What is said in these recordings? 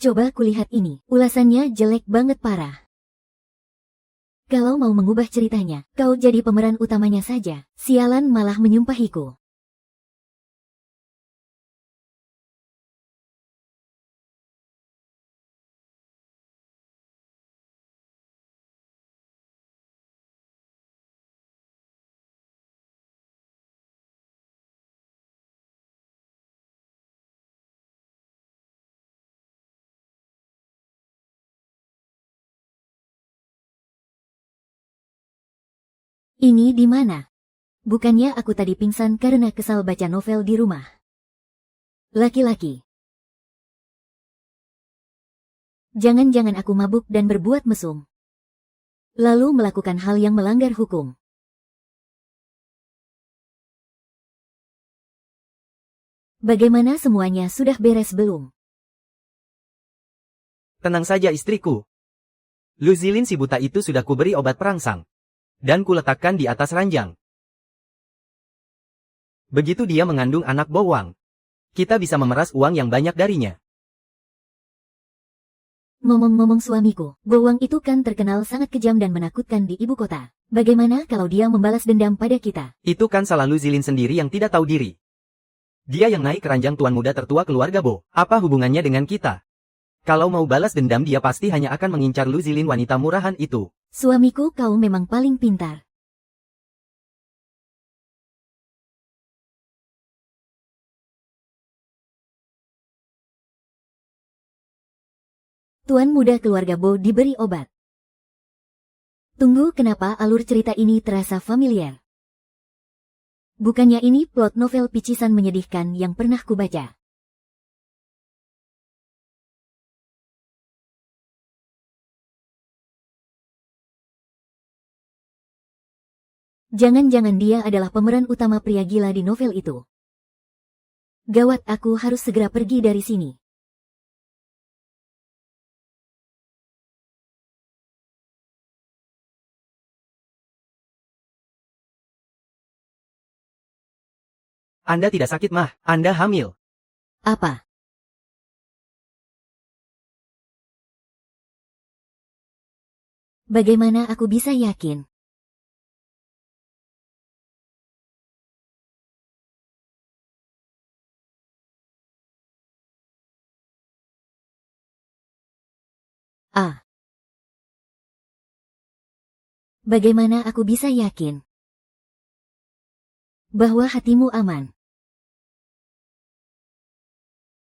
Coba kulihat ini, ulasannya jelek banget parah. Kalau mau mengubah ceritanya, kau jadi pemeran utamanya saja. Sialan malah menyumpahiku. Ini di mana? Bukannya aku tadi pingsan karena kesal baca novel di rumah. Laki-laki. Jangan-jangan aku mabuk dan berbuat mesum. Lalu melakukan hal yang melanggar hukum. Bagaimana semuanya sudah beres belum? Tenang saja istriku. Lu Zilin si buta itu sudah kuberi obat perangsang. Dan kuletakkan di atas ranjang. Begitu dia mengandung anak bawang, kita bisa memeras uang yang banyak darinya. Ngomong-ngomong suamiku, bawang itu kan terkenal sangat kejam dan menakutkan di ibu kota. Bagaimana kalau dia membalas dendam pada kita? Itu kan salah Lu Zilin sendiri yang tidak tahu diri. Dia yang naik keranjang tuan muda tertua keluarga Bo. Apa hubungannya dengan kita? Kalau mau balas dendam dia pasti hanya akan mengincar Lu Zilin wanita murahan itu. Suamiku, kau memang paling pintar. Tuan muda keluarga Bo diberi obat. Tunggu, kenapa alur cerita ini terasa familiar? Bukannya ini plot novel picisan menyedihkan yang pernah kubaca? Jangan-jangan dia adalah pemeran utama pria gila di novel itu. Gawat, aku harus segera pergi dari sini. Anda tidak sakit mah, Anda hamil. Apa? Bagaimana aku bisa yakin? Ah. Bagaimana aku bisa yakin bahwa hatimu aman?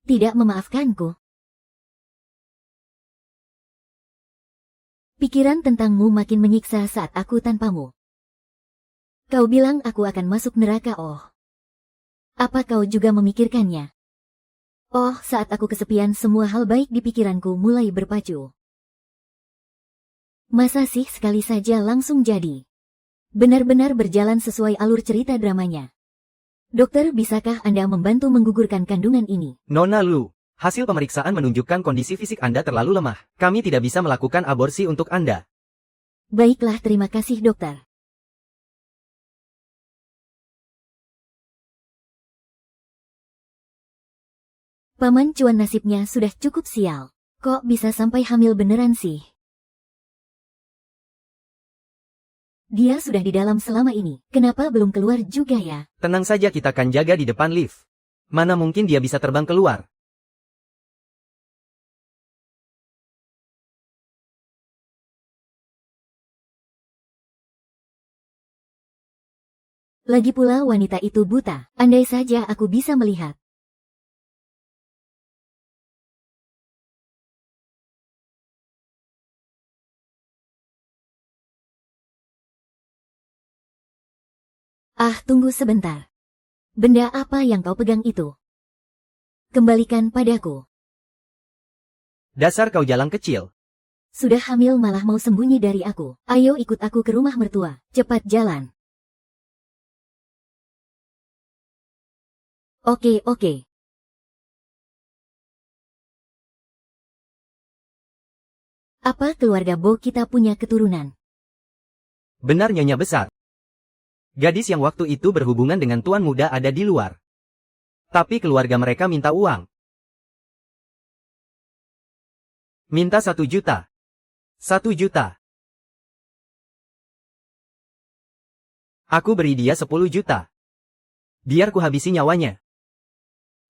Tidak memaafkanku. Pikiran tentangmu makin menyiksa saat aku tanpamu. Kau bilang aku akan masuk neraka, oh. Apa kau juga memikirkannya? Oh, saat aku kesepian semua hal baik di pikiranku mulai berpacu. Masa sih sekali saja langsung jadi? Benar-benar berjalan sesuai alur cerita dramanya. Dokter, bisakah Anda membantu menggugurkan kandungan ini? Nona Lu, hasil pemeriksaan menunjukkan kondisi fisik Anda terlalu lemah. Kami tidak bisa melakukan aborsi untuk Anda. Baiklah, terima kasih dokter. Paman Cuan nasibnya sudah cukup sial. Kok bisa sampai hamil beneran sih? Dia sudah di dalam selama ini. Kenapa belum keluar juga ya? Tenang saja, kita akan jaga di depan lift. Mana mungkin dia bisa terbang keluar. Lagi pula wanita itu buta. Andai saja aku bisa melihat. Ah, tunggu sebentar. Benda apa yang kau pegang itu? Kembalikan padaku. Dasar kau jalang kecil. Sudah hamil malah mau sembunyi dari aku. Ayo ikut aku ke rumah mertua. Cepat jalan. Oke. Apa keluarga Bo kita punya keturunan? Benar nyonya besar. Gadis yang waktu itu berhubungan dengan tuan muda ada di luar. Tapi keluarga mereka minta uang. Minta 1 juta. 1 juta. Aku beri dia 10 juta. Biar ku habisi nyawanya.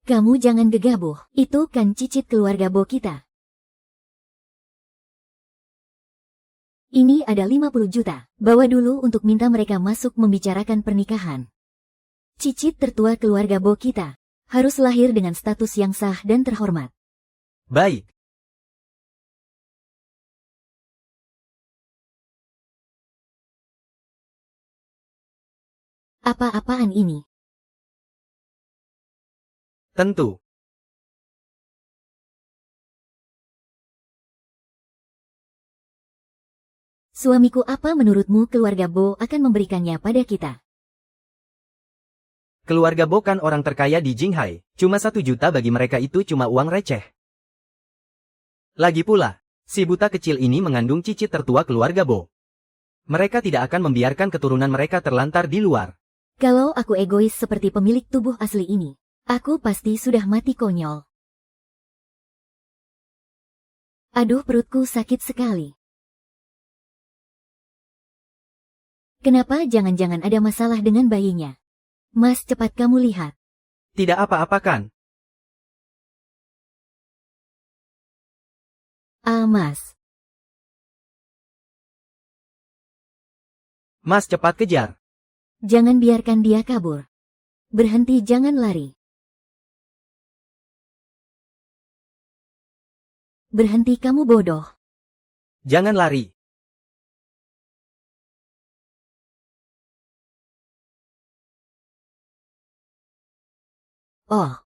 Kamu jangan gegabah, itu kan cicit keluarga Bo kita. Ini ada 50 juta, bawa dulu untuk minta mereka masuk membicarakan pernikahan. Cicit tertua keluarga Bo kita, harus lahir dengan status yang sah dan terhormat. Baik. Apa-apaan ini? Tentu. Suamiku, apa menurutmu keluarga Bo akan memberikannya pada kita? Keluarga Bo kan orang terkaya di Jinghai. Cuma 1 juta bagi mereka itu cuma uang receh. Lagi pula, si buta kecil ini mengandung cicit tertua keluarga Bo. Mereka tidak akan membiarkan keturunan mereka terlantar di luar. Kalau aku egois seperti pemilik tubuh asli ini, aku pasti sudah mati konyol. Aduh, perutku sakit sekali. Kenapa jangan-jangan ada masalah dengan bayinya? Mas, cepat kamu lihat. Tidak apa-apa kan? Mas. Mas, cepat kejar. Jangan biarkan dia kabur. Berhenti, jangan lari. Berhenti, kamu bodoh. Jangan lari. Oh.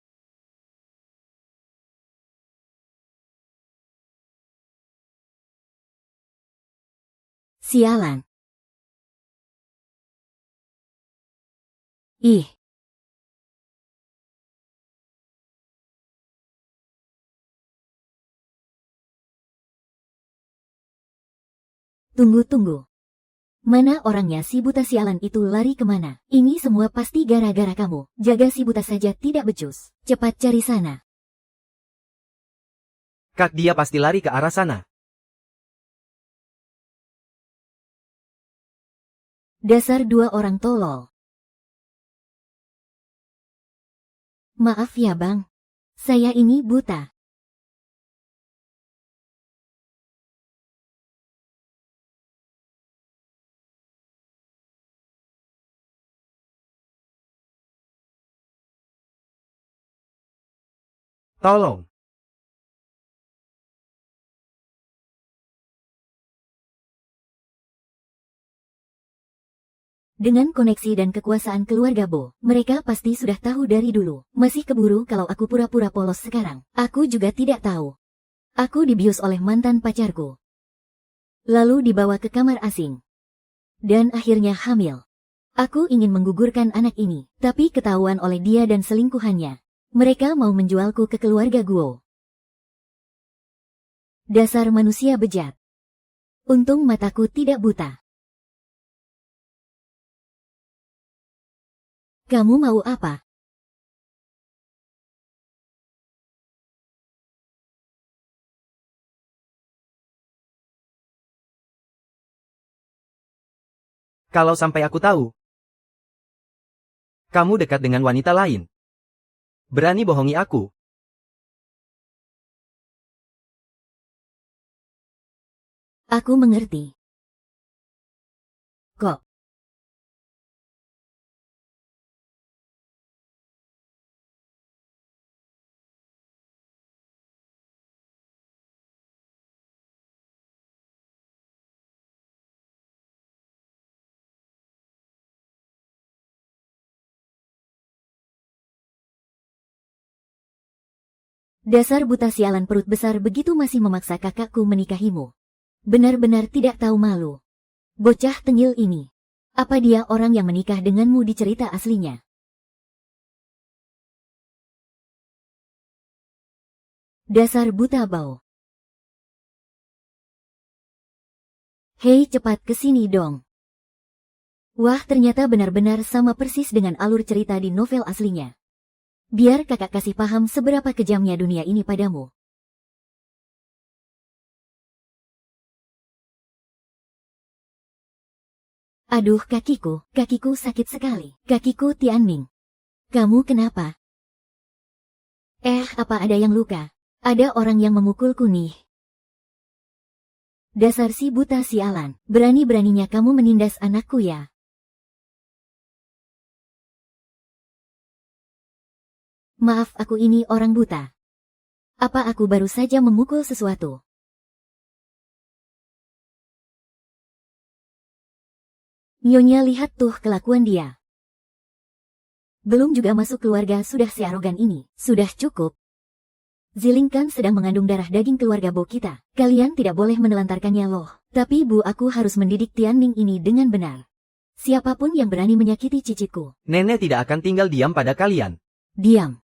Sialan. Ih. Tunggu. Mana orangnya? Si buta sialan itu lari kemana? Ini semua pasti gara-gara kamu. Jaga si buta saja tidak becus. Cepat cari sana. Kak, dia pasti lari ke arah sana. Dasar 2 orang tolol. Maaf ya bang. Saya ini buta. Tolong. Dengan koneksi dan kekuasaan keluarga Bo, mereka pasti sudah tahu dari dulu. Masih keburu kalau aku pura-pura polos sekarang. Aku juga tidak tahu. Aku dibius oleh mantan pacarku. Lalu dibawa ke kamar asing. Dan akhirnya hamil. Aku ingin menggugurkan anak ini, tapi ketahuan oleh dia dan selingkuhannya. Mereka mau menjualku ke keluarga Guo. Dasar manusia bejat. Untung mataku tidak buta. Kamu mau apa? Kalau sampai aku tahu, kamu dekat dengan wanita lain. Berani bohongi aku. Aku mengerti. Kok? Dasar buta sialan perut besar, begitu masih memaksa kakakku menikahimu. Benar-benar tidak tahu malu. Bocah tengil ini. Apa dia orang yang menikah denganmu di cerita aslinya? Dasar buta bau. Hei, cepat ke sini dong. Wah, ternyata benar-benar sama persis dengan alur cerita di novel aslinya. Biar kakak kasih paham seberapa kejamnya dunia ini padamu. Aduh kakiku sakit sekali. Kakiku Tianming. Kamu kenapa? Apa ada yang luka? Ada orang yang memukulku nih. Dasar si buta sialan, berani-beraninya kamu menindas anakku ya. Maaf, aku ini orang buta. Apa aku baru saja memukul sesuatu? Nyonya lihat tuh kelakuan dia. Belum juga masuk keluarga sudah searogan ini. Sudah cukup. Ziling kan sedang mengandung darah daging keluarga Bo kita. Kalian tidak boleh menelantarkannya loh. Tapi Bu, aku harus mendidik Tianming ini dengan benar. Siapapun yang berani menyakiti cicitku. Nenek tidak akan tinggal diam pada kalian. Diam.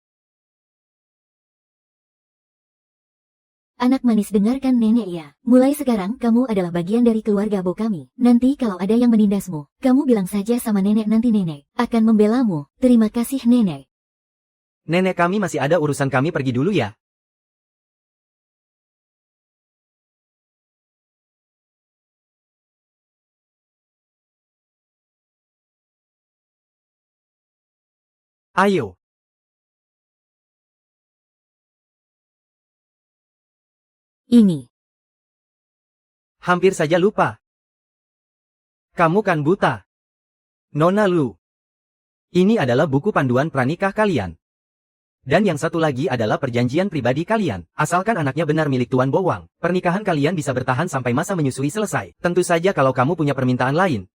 Anak manis, dengarkan nenek ya. Mulai sekarang kamu adalah bagian dari keluarga Bo kami. Nanti kalau ada yang menindasmu, kamu bilang saja sama nenek, nanti nenek akan membelamu. Terima kasih nenek. Nenek, kami masih ada urusan, kami pergi dulu ya. Ayo. Ini. Hampir saja lupa. Kamu kan buta. Nona Lu. Ini adalah buku panduan pranikah kalian. Dan yang satu lagi adalah perjanjian pribadi kalian. Asalkan anaknya benar milik Tuan Bowang, pernikahan kalian bisa bertahan sampai masa menyusui selesai. Tentu saja kalau kamu punya permintaan lain.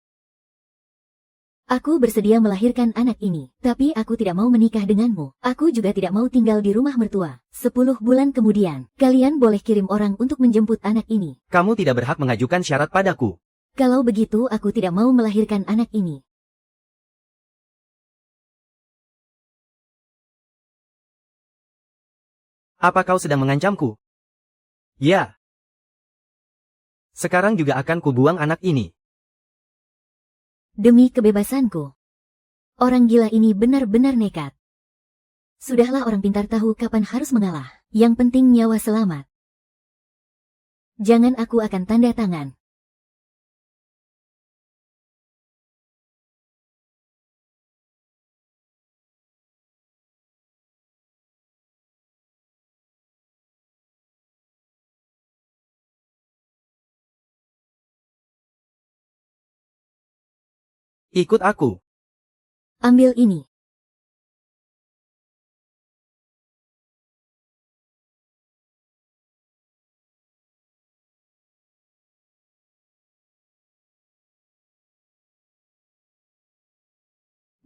Aku bersedia melahirkan anak ini, tapi aku tidak mau menikah denganmu. Aku juga tidak mau tinggal di rumah mertua. 10 bulan kemudian, kalian boleh kirim orang untuk menjemput anak ini. Kamu tidak berhak mengajukan syarat padaku. Kalau begitu aku tidak mau melahirkan anak ini. Apa kau sedang mengancamku? Ya. Sekarang juga akan kubuang anak ini. Demi kebebasanku. Orang gila ini benar-benar nekat. Sudahlah, orang pintar tahu kapan harus mengalah. Yang penting nyawa selamat. Jangan, aku akan tanda tangan. Ikut aku. Ambil ini.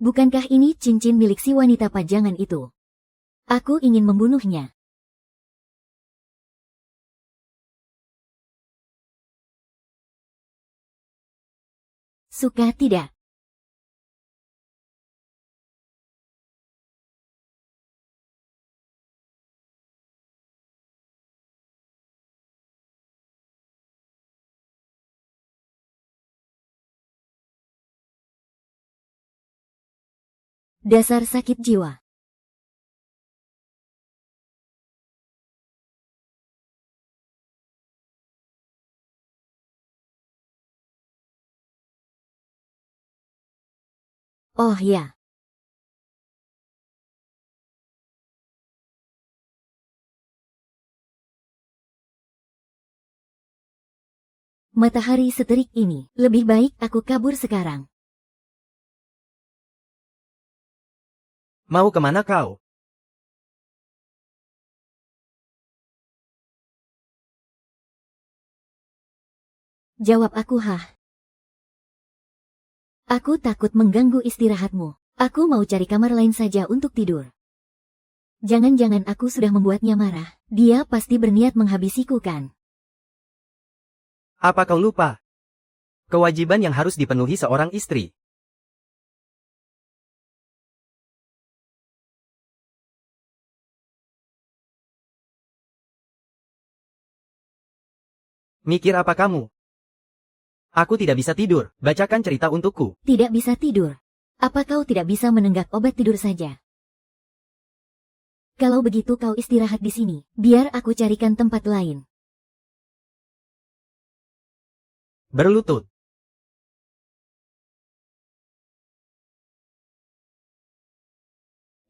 Bukankah ini cincin milik si wanita pajangan itu? Aku ingin membunuhnya. Suka tidak? Dasar sakit jiwa. Oh ya. Matahari seterik ini, lebih baik aku kabur sekarang. Mau kemana kau? Jawab aku, Hah. Aku takut mengganggu istirahatmu. Aku mau cari kamar lain saja untuk tidur. Jangan-jangan aku sudah membuatnya marah. Dia pasti berniat menghabisiku kan? Apa kau lupa? Kewajiban yang harus dipenuhi seorang istri. Mikir apa kamu? Aku tidak bisa tidur, bacakan cerita untukku. Tidak bisa tidur. Apa kau tidak bisa menenggak obat tidur saja? Kalau begitu kau istirahat di sini, biar aku carikan tempat lain. Berlutut.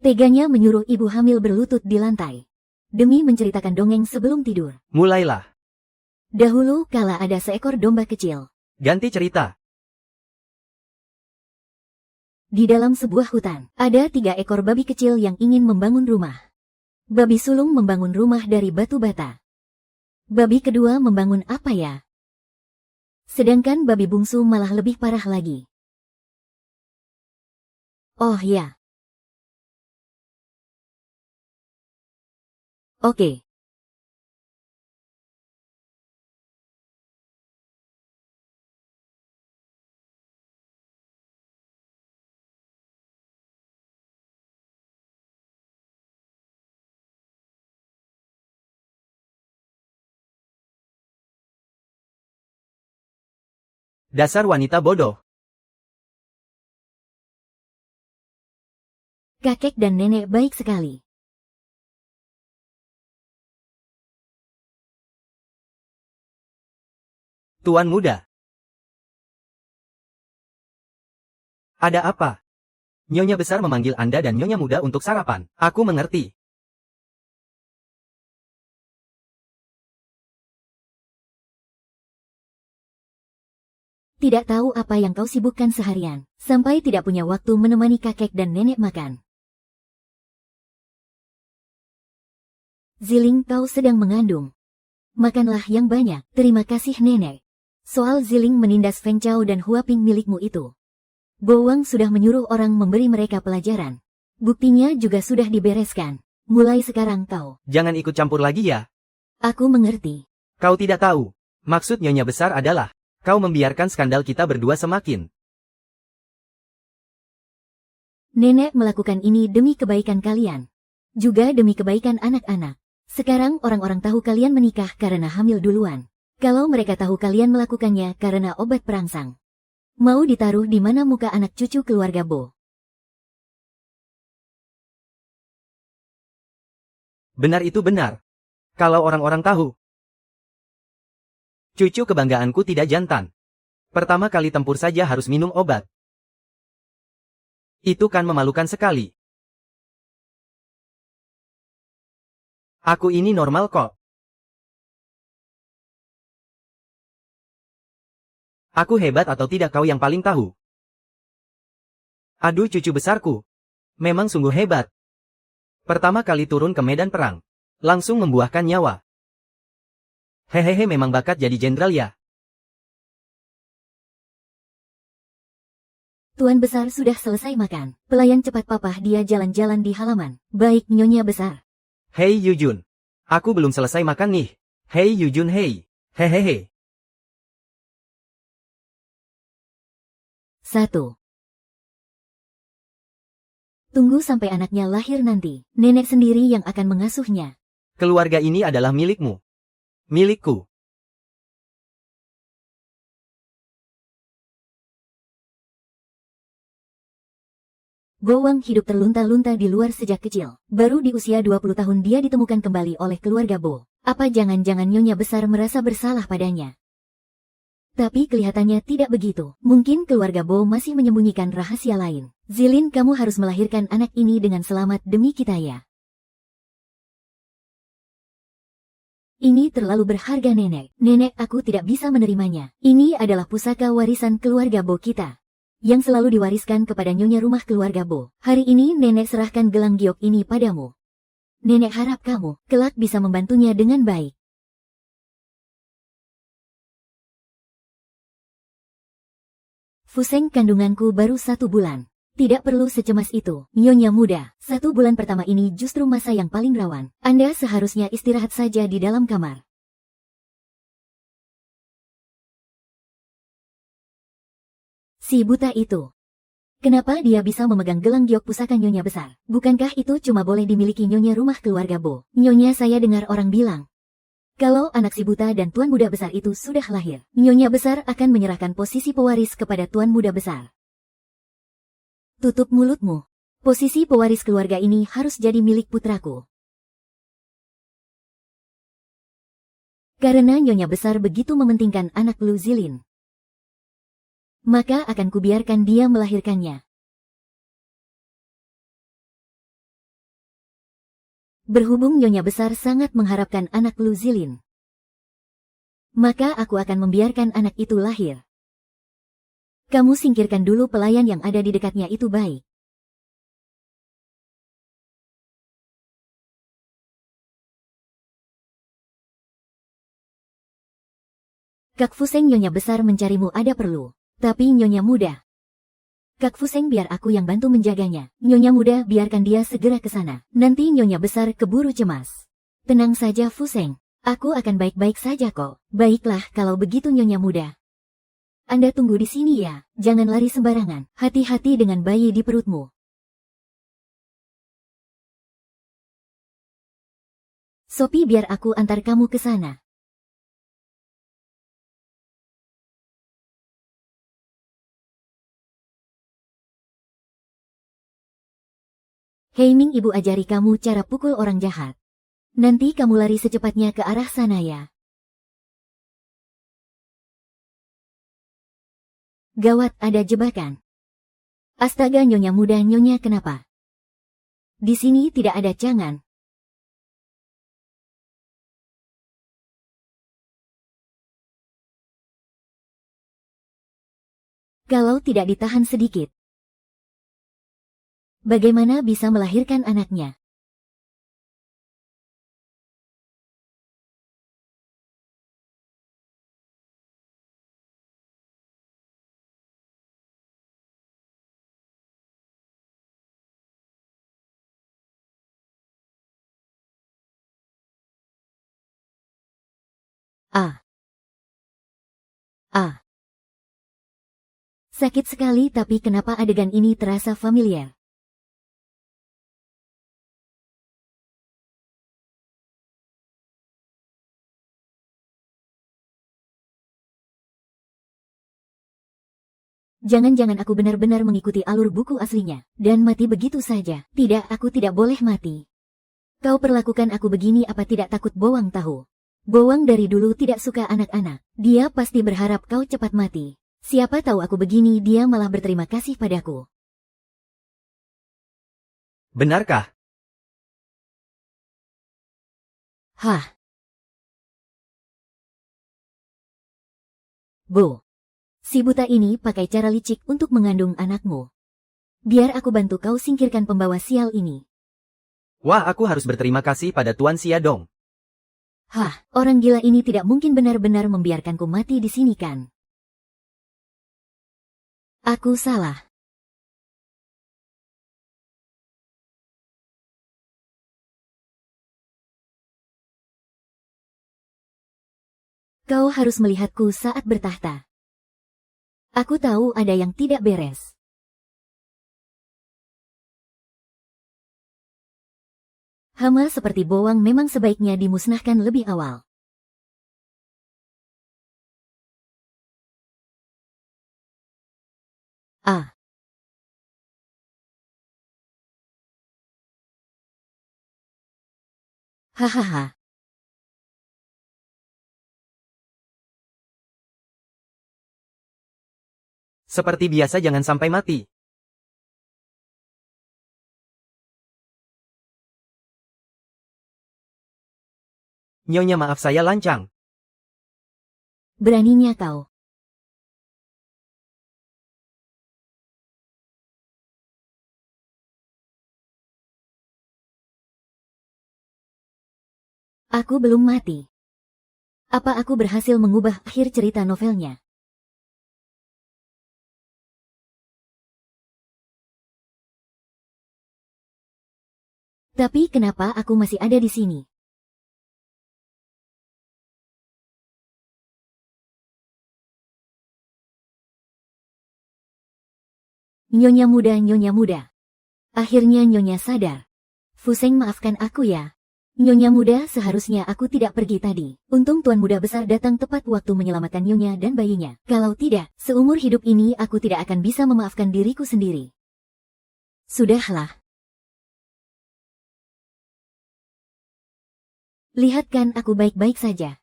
Teganya menyuruh ibu hamil berlutut di lantai. Demi menceritakan dongeng sebelum tidur. Mulailah. Dahulu kala ada seekor domba kecil. Ganti cerita. Di dalam sebuah hutan, ada 3 ekor babi kecil yang ingin membangun rumah. Babi sulung membangun rumah dari batu bata. Babi kedua membangun apa ya? Sedangkan babi bungsu malah lebih parah lagi. Oh ya. Oke. Dasar wanita bodoh. Kakek dan nenek baik sekali. Tuan muda. Ada apa? Nyonya besar memanggil Anda dan Nyonya muda untuk sarapan. Aku mengerti. Tidak tahu apa yang kau sibukkan seharian, sampai tidak punya waktu menemani kakek dan nenek makan. Ziling, kau sedang mengandung. Makanlah yang banyak, terima kasih nenek. Soal Ziling menindas Feng Chao dan Huaping milikmu itu. Bo Wang sudah menyuruh orang memberi mereka pelajaran. Buktinya juga sudah dibereskan. Mulai sekarang kau. Jangan ikut campur lagi ya. Aku mengerti. Kau tidak tahu. Maksud Nyonya besar adalah, kau membiarkan skandal kita berdua semakin. Nenek melakukan ini demi kebaikan kalian. Juga demi kebaikan anak-anak. Sekarang orang-orang tahu kalian menikah karena hamil duluan. Kalau mereka tahu kalian melakukannya karena obat perangsang. Mau ditaruh di mana muka anak cucu keluarga Bo? Benar itu benar. Kalau orang-orang tahu. Cucu kebanggaanku tidak jantan. Pertama kali tempur saja harus minum obat. Itu kan memalukan sekali. Aku ini normal kok. Aku hebat atau tidak kau yang paling tahu. Aduh cucu besarku. Memang sungguh hebat. Pertama kali turun ke medan perang. Langsung membuahkan nyawa. Hehehe memang bakat jadi jenderal ya. Tuan besar sudah selesai makan. Pelayan cepat papa dia jalan-jalan di halaman. Baik Nyonya besar. Hei Yujun. Aku belum selesai makan nih. Hei Yujun hei. Hehehe. 1. Tunggu sampai anaknya lahir nanti. Nenek sendiri yang akan mengasuhnya. Keluarga ini adalah milikmu. Milikku. Bo Wang hidup terlunta-lunta di luar sejak kecil. Baru di usia 20 tahun dia ditemukan kembali oleh keluarga Bo. Apa jangan-jangan Nyonya besar merasa bersalah padanya? Tapi kelihatannya tidak begitu. Mungkin keluarga Bo masih menyembunyikan rahasia lain. Zilin, kamu harus melahirkan anak ini dengan selamat demi kita ya. Ini terlalu berharga nenek. Nenek, aku tidak bisa menerimanya. Ini adalah pusaka warisan keluarga Bo kita. Yang selalu diwariskan kepada nyonya rumah keluarga Bo. Hari ini nenek serahkan gelang giok ini padamu. Nenek harap kamu kelak bisa membantunya dengan baik. Fuseng, kandunganku baru 1 bulan. Tidak perlu secemas itu, Nyonya muda. 1 bulan pertama ini justru masa yang paling rawan. Anda seharusnya istirahat saja di dalam kamar. Si buta itu. Kenapa dia bisa memegang gelang giok pusaka Nyonya besar? Bukankah itu cuma boleh dimiliki Nyonya rumah keluarga Bo? Nyonya, saya dengar orang bilang, kalau anak si buta dan tuan muda besar itu sudah lahir, Nyonya besar akan menyerahkan posisi pewaris kepada tuan muda besar. Tutup mulutmu. Posisi pewaris keluarga ini harus jadi milik putraku. Karena Nyonya besar begitu mementingkan anak Lu Zilin, maka akan kubiarkan dia melahirkannya. Berhubung Nyonya Besar sangat mengharapkan anak Lu Zilin, maka aku akan membiarkan anak itu lahir. Kamu singkirkan dulu pelayan yang ada di dekatnya itu baik. Kak Fuseng, Nyonya Besar mencarimu ada perlu. Tapi Nyonya Muda. Kak Fuseng, biar aku yang bantu menjaganya. Nyonya Muda, biarkan dia segera ke sana. Nanti Nyonya Besar keburu cemas. Tenang saja Fuseng. Aku akan baik-baik saja kok. Baiklah kalau begitu Nyonya Muda. Anda tunggu di sini ya. Jangan lari sembarangan. Hati-hati dengan bayi di perutmu. Sophie, biar aku antar kamu ke sana. Hei Ming, ibu ajari kamu cara pukul orang jahat. Nanti kamu lari secepatnya ke arah sana ya. Gawat, ada jebakan. Astaga Nyonya Muda, Nyonya kenapa? Di sini tidak ada jangan. Kalau tidak ditahan sedikit, bagaimana bisa melahirkan anaknya? Ah. Ah. Sakit sekali, tapi kenapa adegan ini terasa familiar? Jangan-jangan aku benar-benar mengikuti alur buku aslinya, dan mati begitu saja. Tidak, aku tidak boleh mati. Kau perlakukan aku begini apa tidak takut Bowang tahu? Bowang dari dulu tidak suka anak-anak. Dia pasti berharap kau cepat mati. Siapa tahu aku begini dia malah berterima kasih padaku. Benarkah? Hah? Bo. Si buta ini pakai cara licik untuk mengandung anakmu. Biar aku bantu kau singkirkan pembawa sial ini. Wah, aku harus berterima kasih pada Tuan Xia Dong. Hah, orang gila ini tidak mungkin benar-benar membiarkanku mati di sini kan? Aku salah. Kau harus melihatku saat bertahta. Aku tahu ada yang tidak beres. Hama seperti Bowang memang sebaiknya dimusnahkan lebih awal. Ah. Hahaha. Seperti biasa jangan sampai mati. Nyonya maaf saya lancang. Beraninya kau. Aku belum mati. Apa aku berhasil mengubah akhir cerita novelnya? Tapi kenapa aku masih ada di sini? Nyonya Muda, Nyonya Muda. Akhirnya Nyonya sadar. Fuseng, maafkan aku ya. Nyonya Muda, seharusnya aku tidak pergi tadi. Untung Tuan Muda Besar datang tepat waktu menyelamatkan Nyonya dan bayinya. Kalau tidak, seumur hidup ini aku tidak akan bisa memaafkan diriku sendiri. Sudahlah. Lihat kan aku baik-baik saja.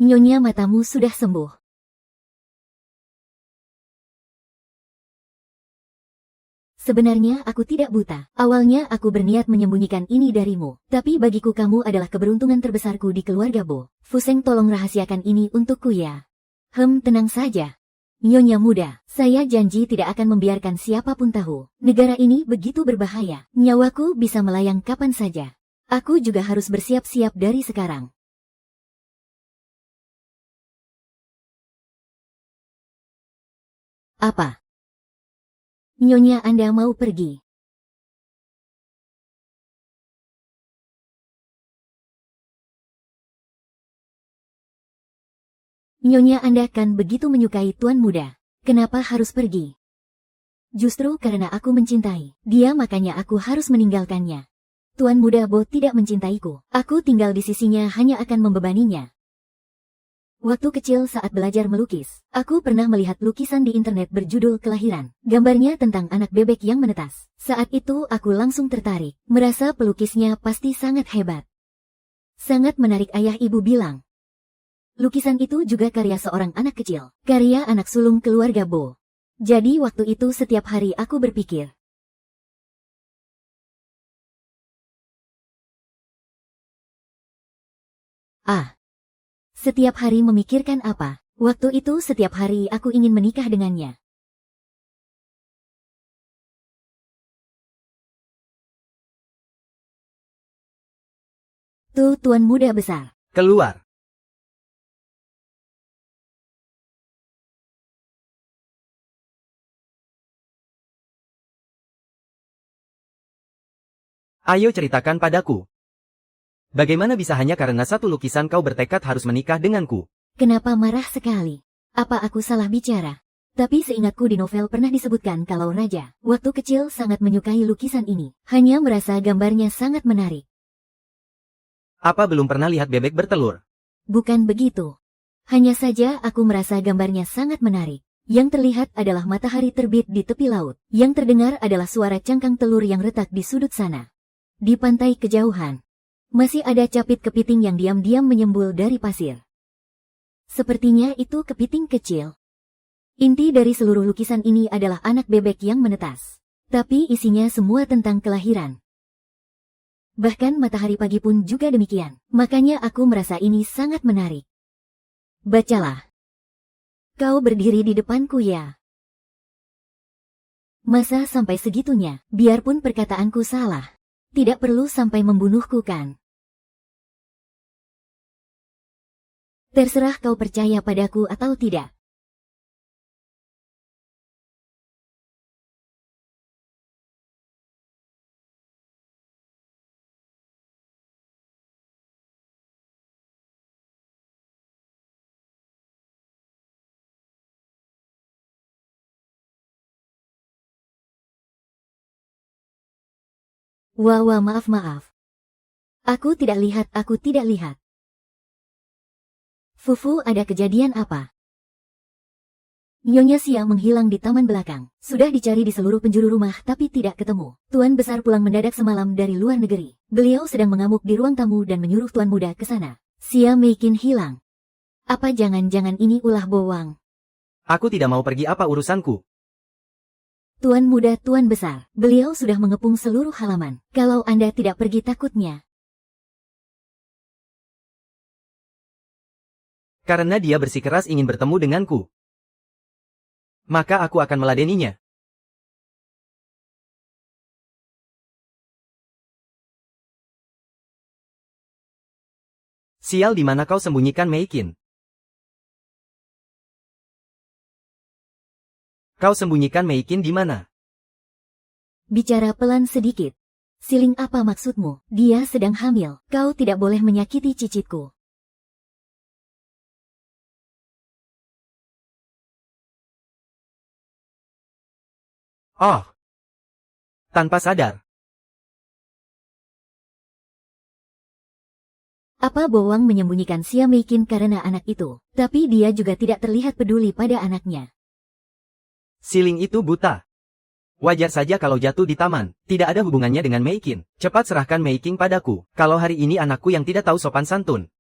Nyonya, matamu sudah sembuh. Sebenarnya aku tidak buta. Awalnya aku berniat menyembunyikan ini darimu. Tapi bagiku kamu adalah keberuntungan terbesarku di keluarga Bo. Fuseng tolong rahasiakan ini untukku ya. Tenang saja. Nyonya muda, saya janji tidak akan membiarkan siapapun tahu. Negara ini begitu berbahaya. Nyawaku bisa melayang kapan saja. Aku juga harus bersiap-siap dari sekarang. Apa? Nyonya Anda mau pergi? Nyonya Anda kan begitu menyukai tuan muda. Kenapa harus pergi? Justru karena aku mencintai dia makanya aku harus meninggalkannya. Tuan muda Bo tidak mencintaiku. Aku tinggal di sisinya hanya akan membebaninya. Waktu kecil saat belajar melukis, aku pernah melihat lukisan di internet berjudul Kelahiran. Gambarnya tentang anak bebek yang menetas. Saat itu aku langsung tertarik, merasa pelukisnya pasti sangat hebat. Sangat menarik, ayah ibu bilang. Lukisan itu juga karya seorang anak kecil, karya anak sulung keluarga Bo. Jadi waktu itu setiap hari aku berpikir. Setiap hari memikirkan apa? Waktu itu setiap hari aku ingin menikah dengannya. Tuh tuan muda besar. Keluar. Ayo ceritakan padaku. Bagaimana bisa hanya karena satu lukisan kau bertekad harus menikah denganku? Kenapa marah sekali? Apa aku salah bicara? Tapi seingatku di novel pernah disebutkan kalau raja, waktu kecil sangat menyukai lukisan ini. Hanya merasa gambarnya sangat menarik. Apa belum pernah lihat bebek bertelur? Bukan begitu. Hanya saja aku merasa gambarnya sangat menarik. Yang terlihat adalah matahari terbit di tepi laut. Yang terdengar adalah suara cangkang telur yang retak di sudut sana. Di pantai kejauhan, masih ada capit kepiting yang diam-diam menyembul dari pasir. Sepertinya itu kepiting kecil. Inti dari seluruh lukisan ini adalah anak bebek yang menetas. Tapi isinya semua tentang kelahiran. Bahkan matahari pagi pun juga demikian. Makanya aku merasa ini sangat menarik. Bacalah. Kau berdiri di depanku ya. Masa sampai segitunya, biarpun perkataanku salah. Tidak perlu sampai membunuhku kan? Terserah kau percaya padaku atau tidak. Wah, maaf. Aku tidak lihat. Fufu, ada kejadian apa? Nyonya Xia menghilang di taman belakang. Sudah dicari di seluruh penjuru rumah tapi tidak ketemu. Tuan besar pulang mendadak semalam dari luar negeri. Beliau sedang mengamuk di ruang tamu dan menyuruh tuan muda ke sana. Xia Meikin hilang. Apa jangan-jangan ini ulah Bowang? Aku tidak mau pergi, apa urusanku? Tuan muda, tuan besar, beliau sudah mengepung seluruh halaman. Kalau Anda tidak pergi takutnya. Karena dia bersikeras ingin bertemu denganku. Maka aku akan meladeninya. Sial, di mana kau sembunyikan Meikin? Kau sembunyikan Meikin di mana? Bicara pelan sedikit. Siling, apa maksudmu? Dia sedang hamil. Kau tidak boleh menyakiti cicitku. Oh. Tanpa sadar. Apa Bowang menyembunyikan Xia Meikin karena anak itu? Tapi dia juga tidak terlihat peduli pada anaknya. Siling itu buta. Wajar saja kalau jatuh di taman. Tidak ada hubungannya dengan Meikin. Cepat serahkan Meikin padaku. Kalau hari ini anakku yang tidak tahu sopan santun.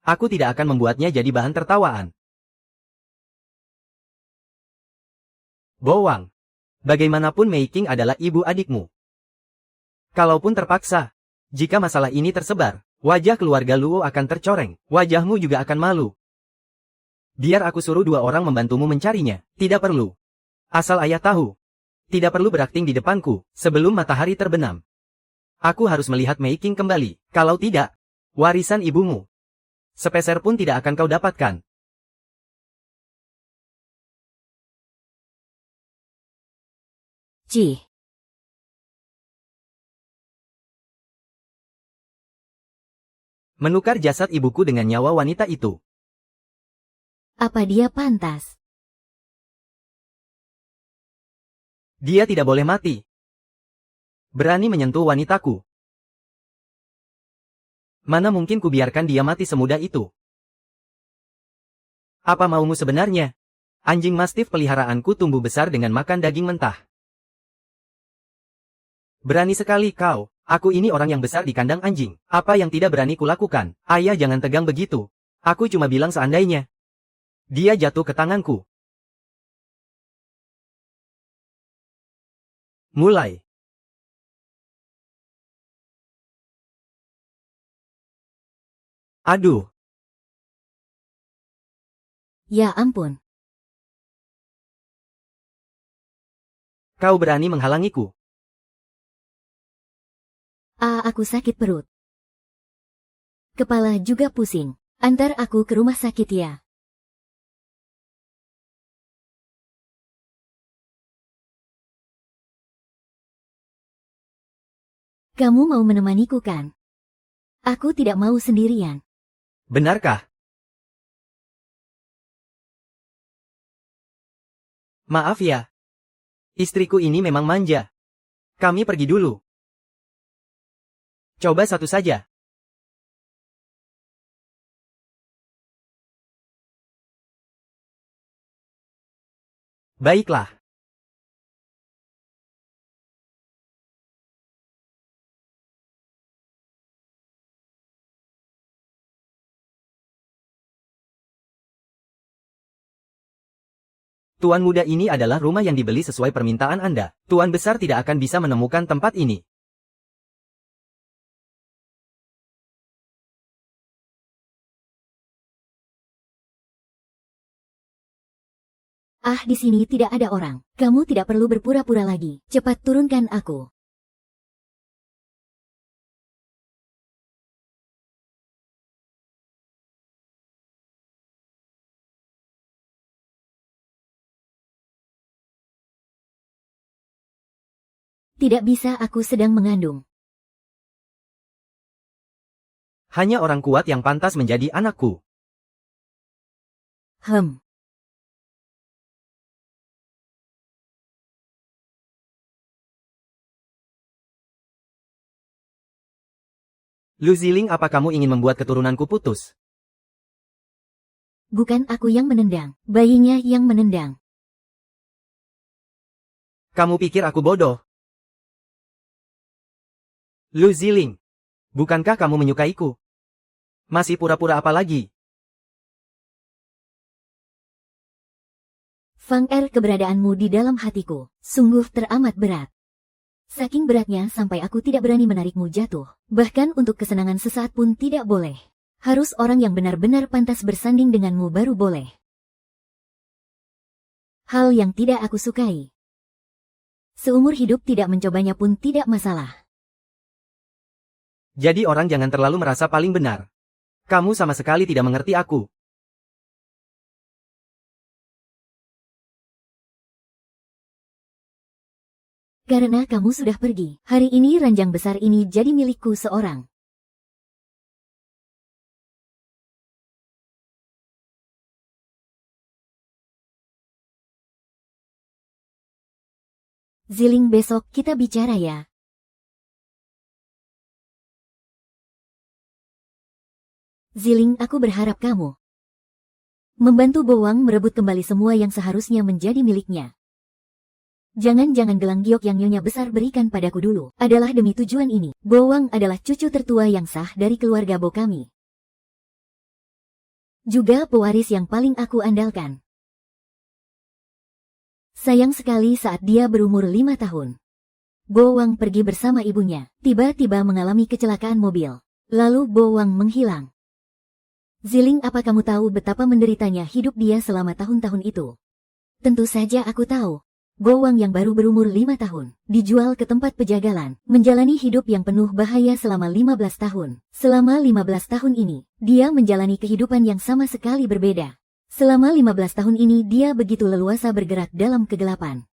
Aku tidak akan membuatnya jadi bahan tertawaan. Bowang. Bagaimanapun Mei Qing adalah ibu adikmu. Kalaupun terpaksa, jika masalah ini tersebar, wajah keluarga Luo akan tercoreng, wajahmu juga akan malu. Biar aku suruh 2 orang membantumu mencarinya, tidak perlu. Asal ayah tahu. Tidak perlu berakting di depanku, sebelum matahari terbenam. Aku harus melihat Mei Qing kembali, kalau tidak, warisan ibumu sepeser pun tidak akan kau dapatkan. Cih. Menukar jasad ibuku dengan nyawa wanita itu. Apa dia pantas? Dia tidak boleh mati. Berani menyentuh wanitaku. Mana mungkin kubiarkan dia mati semudah itu? Apa maumu sebenarnya? Anjing mastif peliharaanku tumbuh besar dengan makan daging mentah. Berani sekali kau. Aku ini orang yang besar di kandang anjing. Apa yang tidak berani kulakukan? Ayah, jangan tegang begitu. Aku cuma bilang seandainya. Dia jatuh ke tanganku. Mulai. Aduh. Ya ampun. Kau berani menghalangiku. Aku sakit perut. Kepala juga pusing. Antar aku ke rumah sakit ya. Kamu mau menemaniku kan? Aku tidak mau sendirian. Benarkah? Maaf ya. Istriku ini memang manja. Kami pergi dulu. Coba satu saja. Baiklah. Tuan muda ini adalah rumah yang dibeli sesuai permintaan Anda. Tuan besar tidak akan bisa menemukan tempat ini. Di sini tidak ada orang. Kamu tidak perlu berpura-pura lagi. Cepat turunkan aku. Tidak bisa, aku sedang mengandung. Hanya orang kuat yang pantas menjadi anakku. Lu Ziling, apa kamu ingin membuat keturunanku putus? Bukan aku yang menendang. Bayinya yang menendang. Kamu pikir aku bodoh? Lu Ziling, bukankah kamu menyukaiku? Masih pura-pura apa lagi? Fang Er, keberadaanmu di dalam hatiku sungguh teramat berat. Saking beratnya sampai aku tidak berani menarikmu jatuh. Bahkan untuk kesenangan sesaat pun tidak boleh. Harus orang yang benar-benar pantas bersanding denganmu baru boleh. Hal yang tidak aku sukai. Seumur hidup tidak mencobanya pun tidak masalah. Jadi orang jangan terlalu merasa paling benar. Kamu sama sekali tidak mengerti aku. Karena kamu sudah pergi, hari ini ranjang besar ini jadi milikku seorang. Ziling, besok kita bicara ya. Ziling, aku berharap kamu membantu Bowang merebut kembali semua yang seharusnya menjadi miliknya. Jangan-jangan gelang giok yang nyonya besar berikan padaku dulu adalah demi tujuan ini. Bowang adalah cucu tertua yang sah dari keluarga Bo kami. Juga pewaris yang paling aku andalkan. Sayang sekali saat dia berumur 5 tahun. Bo Wang pergi bersama ibunya, tiba-tiba mengalami kecelakaan mobil. Lalu Bo Wang menghilang. Ziling, apa kamu tahu betapa menderitanya hidup dia selama tahun-tahun itu? Tentu saja aku tahu. Bo Wang yang baru berumur 5 tahun, dijual ke tempat pejagalan, menjalani hidup yang penuh bahaya selama 15 tahun. Selama 15 tahun ini, dia menjalani kehidupan yang sama sekali berbeda. Selama 15 tahun ini dia begitu leluasa bergerak dalam kegelapan.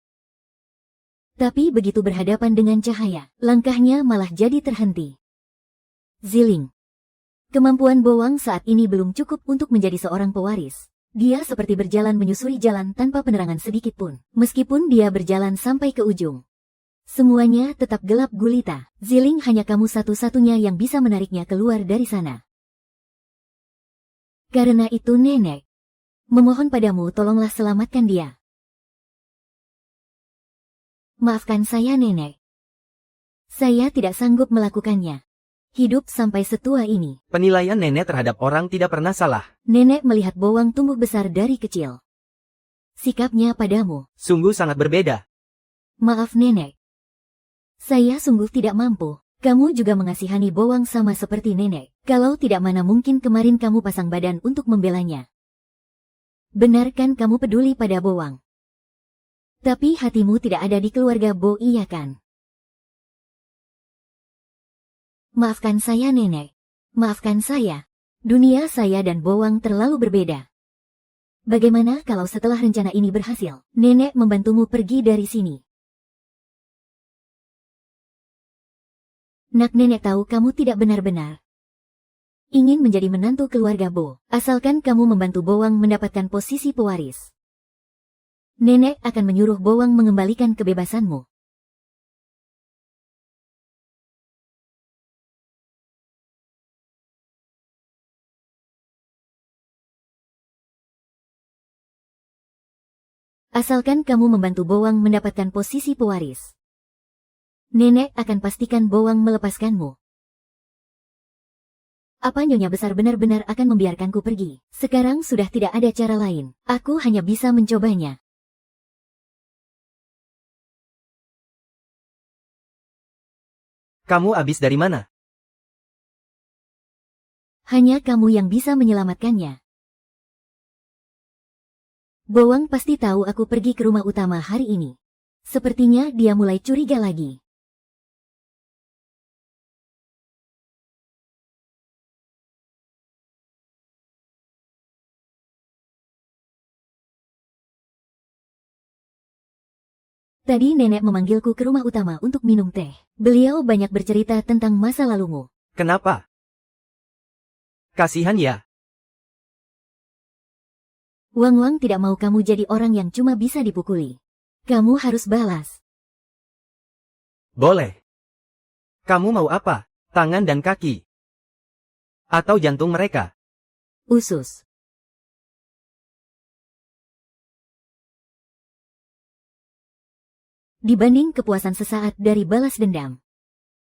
Tapi begitu berhadapan dengan cahaya, langkahnya malah jadi terhenti. Ziling. Kemampuan Bo Wang saat ini belum cukup untuk menjadi seorang pewaris. Dia seperti berjalan menyusuri jalan tanpa penerangan sedikit pun. Meskipun dia berjalan sampai ke ujung, semuanya tetap gelap gulita. Ziling, hanya kamu satu-satunya yang bisa menariknya keluar dari sana. Karena itu nenek, memohon padamu, tolonglah selamatkan dia. Maafkan saya nenek. Saya tidak sanggup melakukannya. Hidup sampai setua ini. Penilaian nenek terhadap orang tidak pernah salah. Nenek melihat Bo Wang tumbuh besar dari kecil. Sikapnya padamu Sungguh sangat berbeda. Maaf nenek. Saya sungguh tidak mampu. Kamu juga mengasihani Bo Wang sama seperti nenek. Kalau tidak, mana mungkin kemarin kamu pasang badan untuk membelanya. Benar kan kamu peduli pada Bo Wang? Tapi hatimu tidak ada di keluarga Bo, iya kan? Maafkan saya nenek. Maafkan saya. Dunia saya dan Bo Wang terlalu berbeda. Bagaimana kalau setelah rencana ini berhasil, nenek membantumu pergi dari sini? Nak, nenek tahu kamu tidak benar-benar ingin menjadi menantu keluarga Bo. Asalkan kamu membantu Bo Wang mendapatkan posisi pewaris, nenek akan menyuruh Bo Wang mengembalikan kebebasanmu. Asalkan kamu membantu Bo Wang mendapatkan posisi pewaris, nenek akan pastikan Bo Wang melepaskanmu. Apa Nyonya Besar benar-benar akan membiarkanku pergi? Sekarang sudah tidak ada cara lain. Aku hanya bisa mencobanya. Kamu habis dari mana? Hanya kamu yang bisa menyelamatkannya. Bo Wang pasti tahu aku pergi ke rumah utama hari ini. Sepertinya dia mulai curiga lagi. Tadi nenek memanggilku ke rumah utama untuk minum teh. Beliau banyak bercerita tentang masa lalumu. Kenapa? Kasihan ya. Wang Wang tidak mau kamu jadi orang yang cuma bisa dipukuli. Kamu harus balas. Boleh. Kamu mau apa? Tangan dan kaki? Atau jantung mereka? Usus. Dibanding kepuasan sesaat dari balas dendam,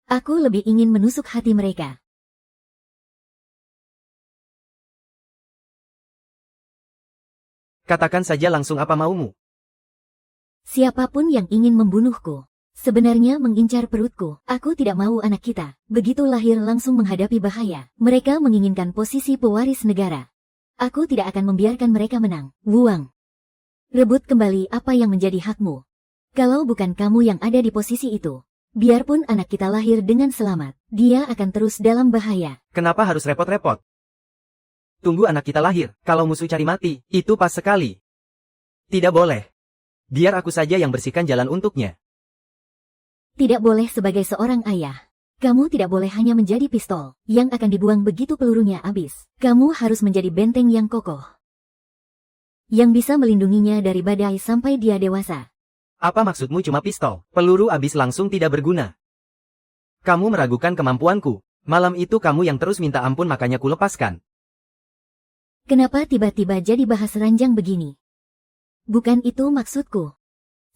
aku lebih ingin menusuk hati mereka. Katakan saja langsung apa maumu. Siapapun yang ingin membunuhku, sebenarnya mengincar perutku. Aku tidak mau anak kita begitu lahir langsung menghadapi bahaya. Mereka menginginkan posisi pewaris negara. Aku tidak akan membiarkan mereka menang. Wuang, rebut kembali apa yang menjadi hakmu. Kalau bukan kamu yang ada di posisi itu, biarpun anak kita lahir dengan selamat, dia akan terus dalam bahaya. Kenapa harus repot-repot? Tunggu anak kita lahir. Kalau musuh cari mati, itu pas sekali. Tidak boleh. Biar aku saja yang bersihkan jalan untuknya. Tidak boleh sebagai seorang ayah. Kamu tidak boleh hanya menjadi pistol yang akan dibuang begitu pelurunya habis. Kamu harus menjadi benteng yang kokoh, yang bisa melindunginya dari badai sampai dia dewasa. Apa maksudmu cuma pistol? Peluru habis langsung tidak berguna. Kamu meragukan kemampuanku. Malam itu kamu yang terus minta ampun makanya ku lepaskan. Kenapa tiba-tiba jadi bahas ranjang begini? Bukan itu maksudku.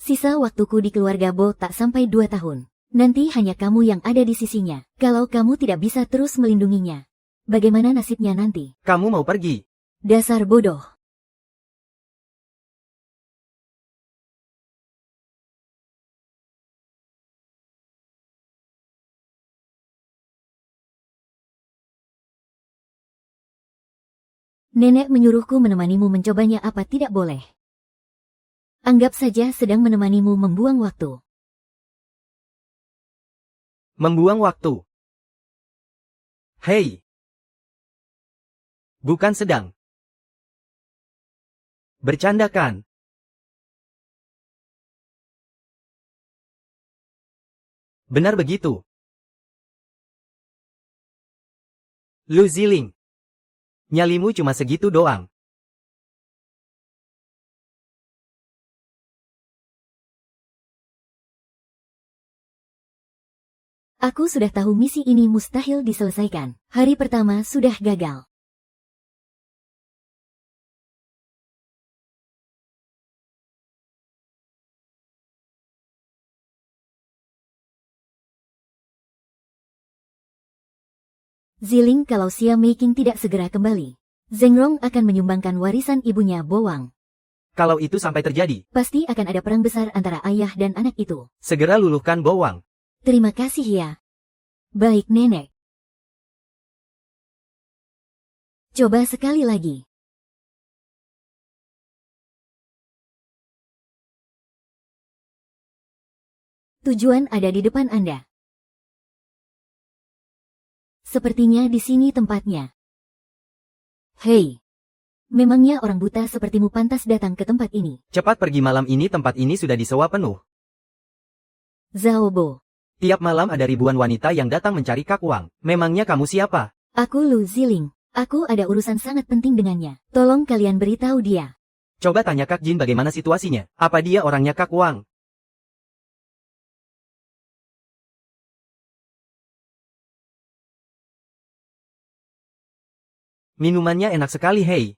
Sisa waktuku di keluarga Bo tak sampai 2 tahun. Nanti hanya kamu yang ada di sisinya. Kalau kamu tidak bisa terus melindunginya, bagaimana nasibnya nanti? Kamu mau pergi? Dasar bodoh. Nenek menyuruhku menemanimu mencobanya, apa tidak boleh? Anggap saja sedang menemanimu membuang waktu. Membuang waktu. Hei! Bukan sedang. Bercanda kan? Benar begitu. Lu Ziling. Nyalimu cuma segitu doang. Aku sudah tahu misi ini mustahil diselesaikan. Hari pertama sudah gagal. Ziling, kalau Xia Meiqing tidak segera kembali, Zhengrong akan menyumbangkan warisan ibunya Bowang. Kalau itu sampai terjadi, Pasti akan ada perang besar antara ayah dan anak itu. segera luluhkan Bowang. Terima kasih ya. Baik, Nenek. Coba sekali lagi. Tujuan ada di depan Anda. Sepertinya di sini tempatnya. Hei, memangnya orang buta sepertimu pantas datang ke tempat ini? Cepat pergi, malam ini tempat ini sudah disewa penuh. Zhao Bo. Tiap malam ada ribuan wanita yang datang mencari Kak Wang. Memangnya kamu siapa? Aku Lu Ziling. Aku ada urusan sangat penting dengannya. Tolong kalian beritahu dia. Coba tanya Kak Jin bagaimana situasinya. Apa dia orangnya Kak Wang? Minumannya enak sekali, hei.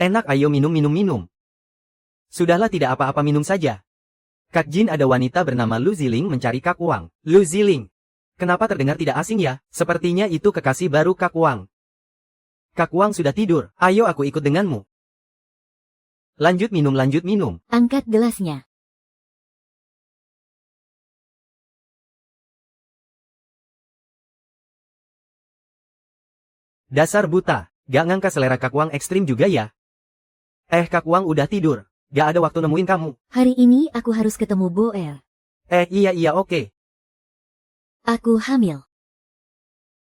Enak, ayo minum. Sudahlah, tidak apa-apa, minum saja. Kak Jin, ada wanita bernama Lu Ziling mencari Kak Wang. Lu Ziling. Kenapa terdengar tidak asing ya? Sepertinya itu kekasih baru Kak Wang. Kak Wang sudah tidur. Ayo aku ikut denganmu. Lanjut minum. Angkat gelasnya. Dasar buta. Gak ngangka selera Kak Wang ekstrim juga ya. Kak Wang udah tidur. Gak ada waktu nemuin kamu. Hari ini aku harus ketemu Boer. Iya oke. Aku hamil.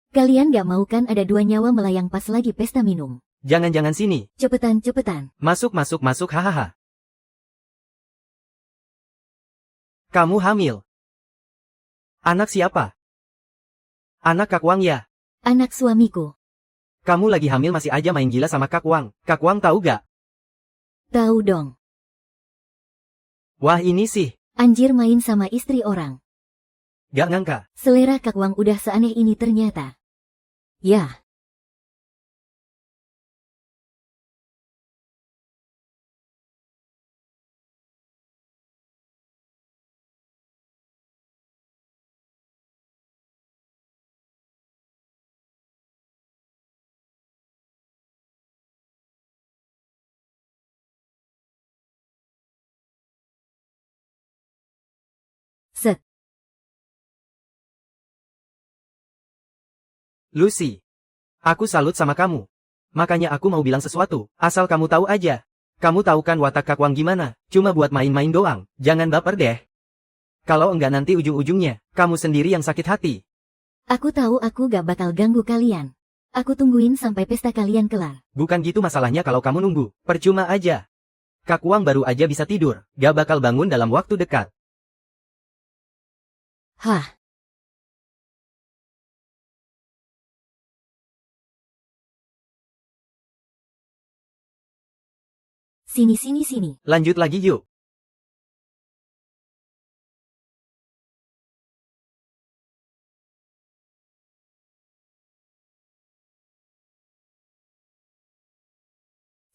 Kalian gak mau kan ada 2 nyawa melayang pas lagi pesta minum? Jangan sini. Cepetan. Masuk, hahaha. Kamu hamil. Anak siapa? Anak Kak Wang ya? Anak suamiku. Kamu lagi hamil masih aja main gila sama Kak Wang. Kak Wang tahu gak? Tahu dong. Wah, ini sih. Anjir, main sama istri orang. Gak ngangka. Selera Kak Wang udah seaneh ini ternyata. Ya. Set. Lucy. Aku salut sama kamu. Makanya aku mau bilang sesuatu. Asal kamu tahu aja. Kamu tahu kan watak Kak Wang gimana? Cuma buat main-main doang. Jangan baper deh. Kalau enggak nanti ujung-ujungnya, kamu sendiri yang sakit hati. Aku tahu aku gak bakal ganggu kalian. Aku tungguin sampai pesta kalian kelar. Bukan gitu masalahnya kalau kamu nunggu. Percuma aja. Kak Wang baru aja bisa tidur. Gak bakal bangun dalam waktu dekat. Hah. Sini. Lanjut lagi yuk.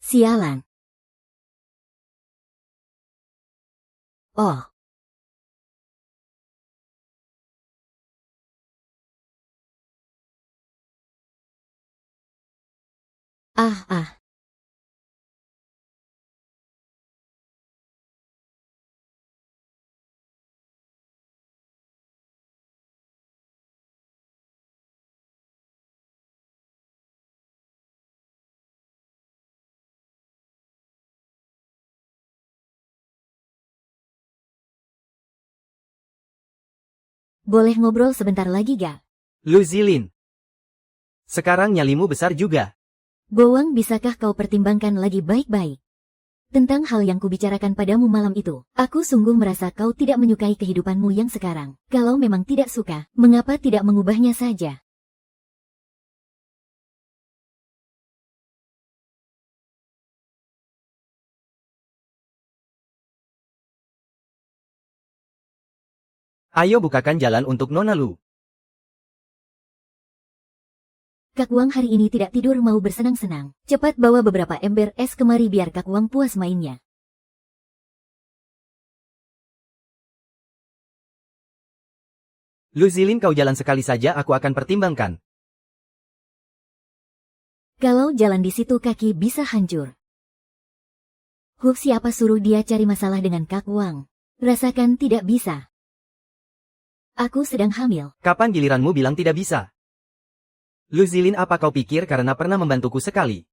Sialan. Oh. Ah. Boleh ngobrol sebentar lagi gak? Lu Zilin. Sekarang nyalimu besar juga. Bowang, bisakah kau pertimbangkan lagi baik-baik? Tentang hal yang kubicarakan padamu malam itu, aku sungguh merasa kau tidak menyukai kehidupanmu yang sekarang. Kalau memang tidak suka, mengapa tidak mengubahnya saja? Ayo bukakan jalan untuk Nona Lu. Kak Wang hari ini tidak tidur mau bersenang-senang. Cepat bawa beberapa ember es kemari biar Kak Wang puas mainnya. Lu Zilin, kau jalan sekali saja aku akan pertimbangkan. Kalau jalan di situ kaki bisa hancur. Siapa suruh dia cari masalah dengan Kak Wang? Rasakan tidak bisa. Aku sedang hamil. Kapan giliranmu bilang tidak bisa? Lu Zilin, apa kau pikir karena pernah membantuku sekali?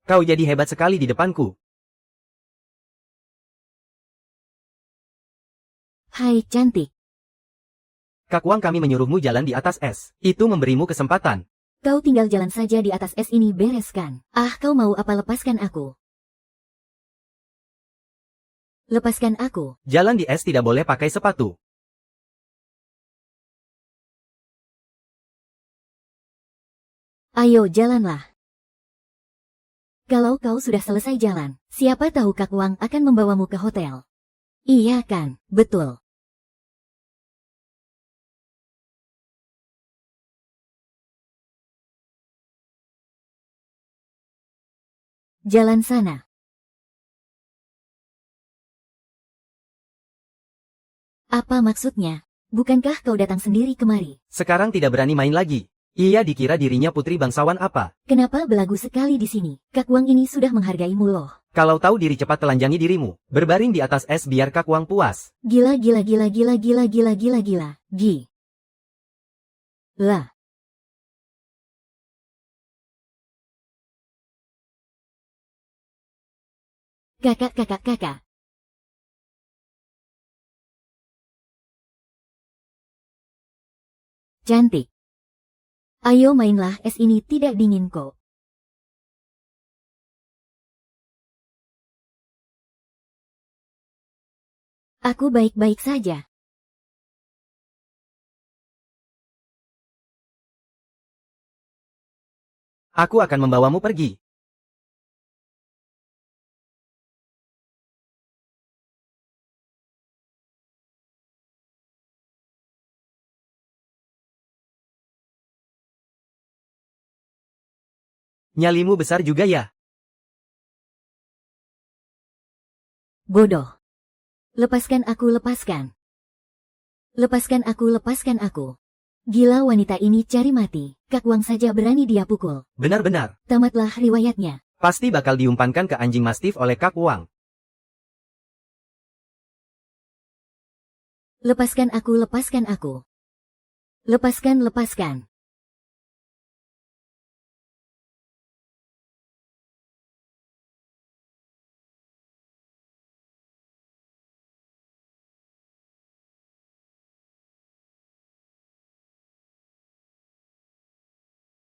Kau jadi hebat sekali di depanku. Hai cantik. Kak Wang, kami menyuruhmu jalan di atas es. Itu memberimu kesempatan. Kau tinggal jalan saja di atas es ini, bereskan. Ah, kau mau apa? Lepaskan aku. Lepaskan aku. Jalan di es tidak boleh pakai sepatu. Ayo jalanlah. Kalau kau sudah selesai jalan, siapa tahu Kak Wang akan membawamu ke hotel. Iya kan, betul. Jalan sana. Apa maksudnya? Bukankah kau datang sendiri kemari? Sekarang tidak berani main lagi. Ia dikira dirinya putri bangsawan apa. Kenapa belagu sekali di sini? Kak Wang ini sudah menghargaimu loh. Kalau tahu diri cepat telanjangi dirimu. Berbaring di atas es biar Kak Wang puas. Gila. Lah. Kakak. Cantik. Ayo mainlah, es ini tidak dingin kok. Aku baik-baik saja. Aku akan membawamu pergi. Nyalimu besar juga ya. Bodoh. Lepaskan aku. Lepaskan aku. Gila, wanita ini cari mati. Kak Wang saja berani dia pukul. Benar-benar. Tamatlah riwayatnya. Pasti bakal diumpankan ke anjing mastif oleh Kak Wang. Lepaskan aku. Lepaskan.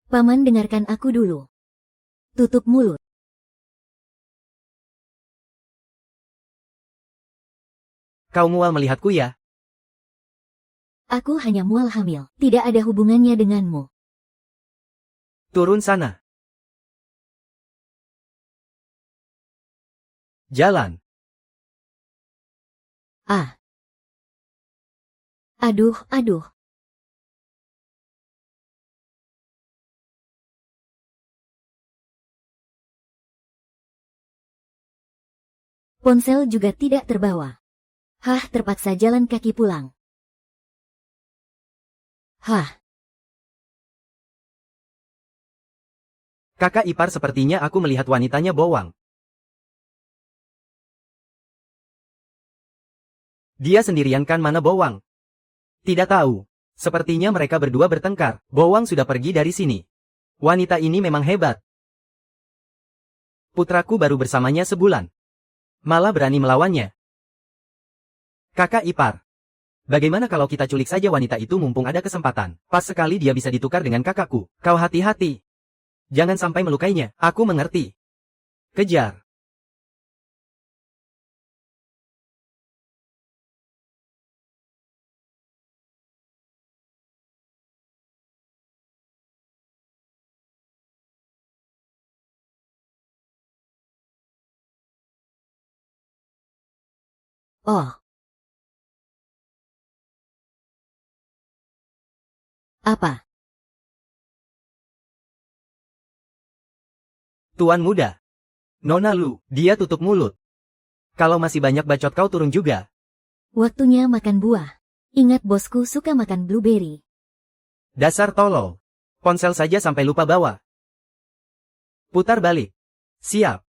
Paman, dengarkan aku dulu. Tutup mulut. Kau mual melihatku ya? Aku hanya mual hamil. Tidak ada hubungannya denganmu. Turun sana. Jalan. Ah. Aduh. Ponsel juga tidak terbawa. Hah, terpaksa jalan kaki pulang. Hah. Kakak ipar, sepertinya aku melihat wanitanya Bowang. Dia sendirian kan? Mana Bowang? Tidak tahu. Sepertinya mereka berdua bertengkar. Bowang sudah pergi dari sini. Wanita ini memang hebat. Putraku baru bersamanya sebulan. Malah berani melawannya. Kakak ipar. Bagaimana kalau kita culik saja wanita itu mumpung ada kesempatan? Pas sekali dia bisa ditukar dengan kakakku. Kau hati-hati. Jangan sampai melukainya. Aku mengerti. Kejar. Oh. Apa? Tuan muda. Nona Lu, dia tutup mulut. Kalau masih banyak bacot kau turun juga. Waktunya makan buah. Ingat bosku suka makan blueberry. Dasar tolol. Ponsel saja sampai lupa bawa. Putar balik. Siap.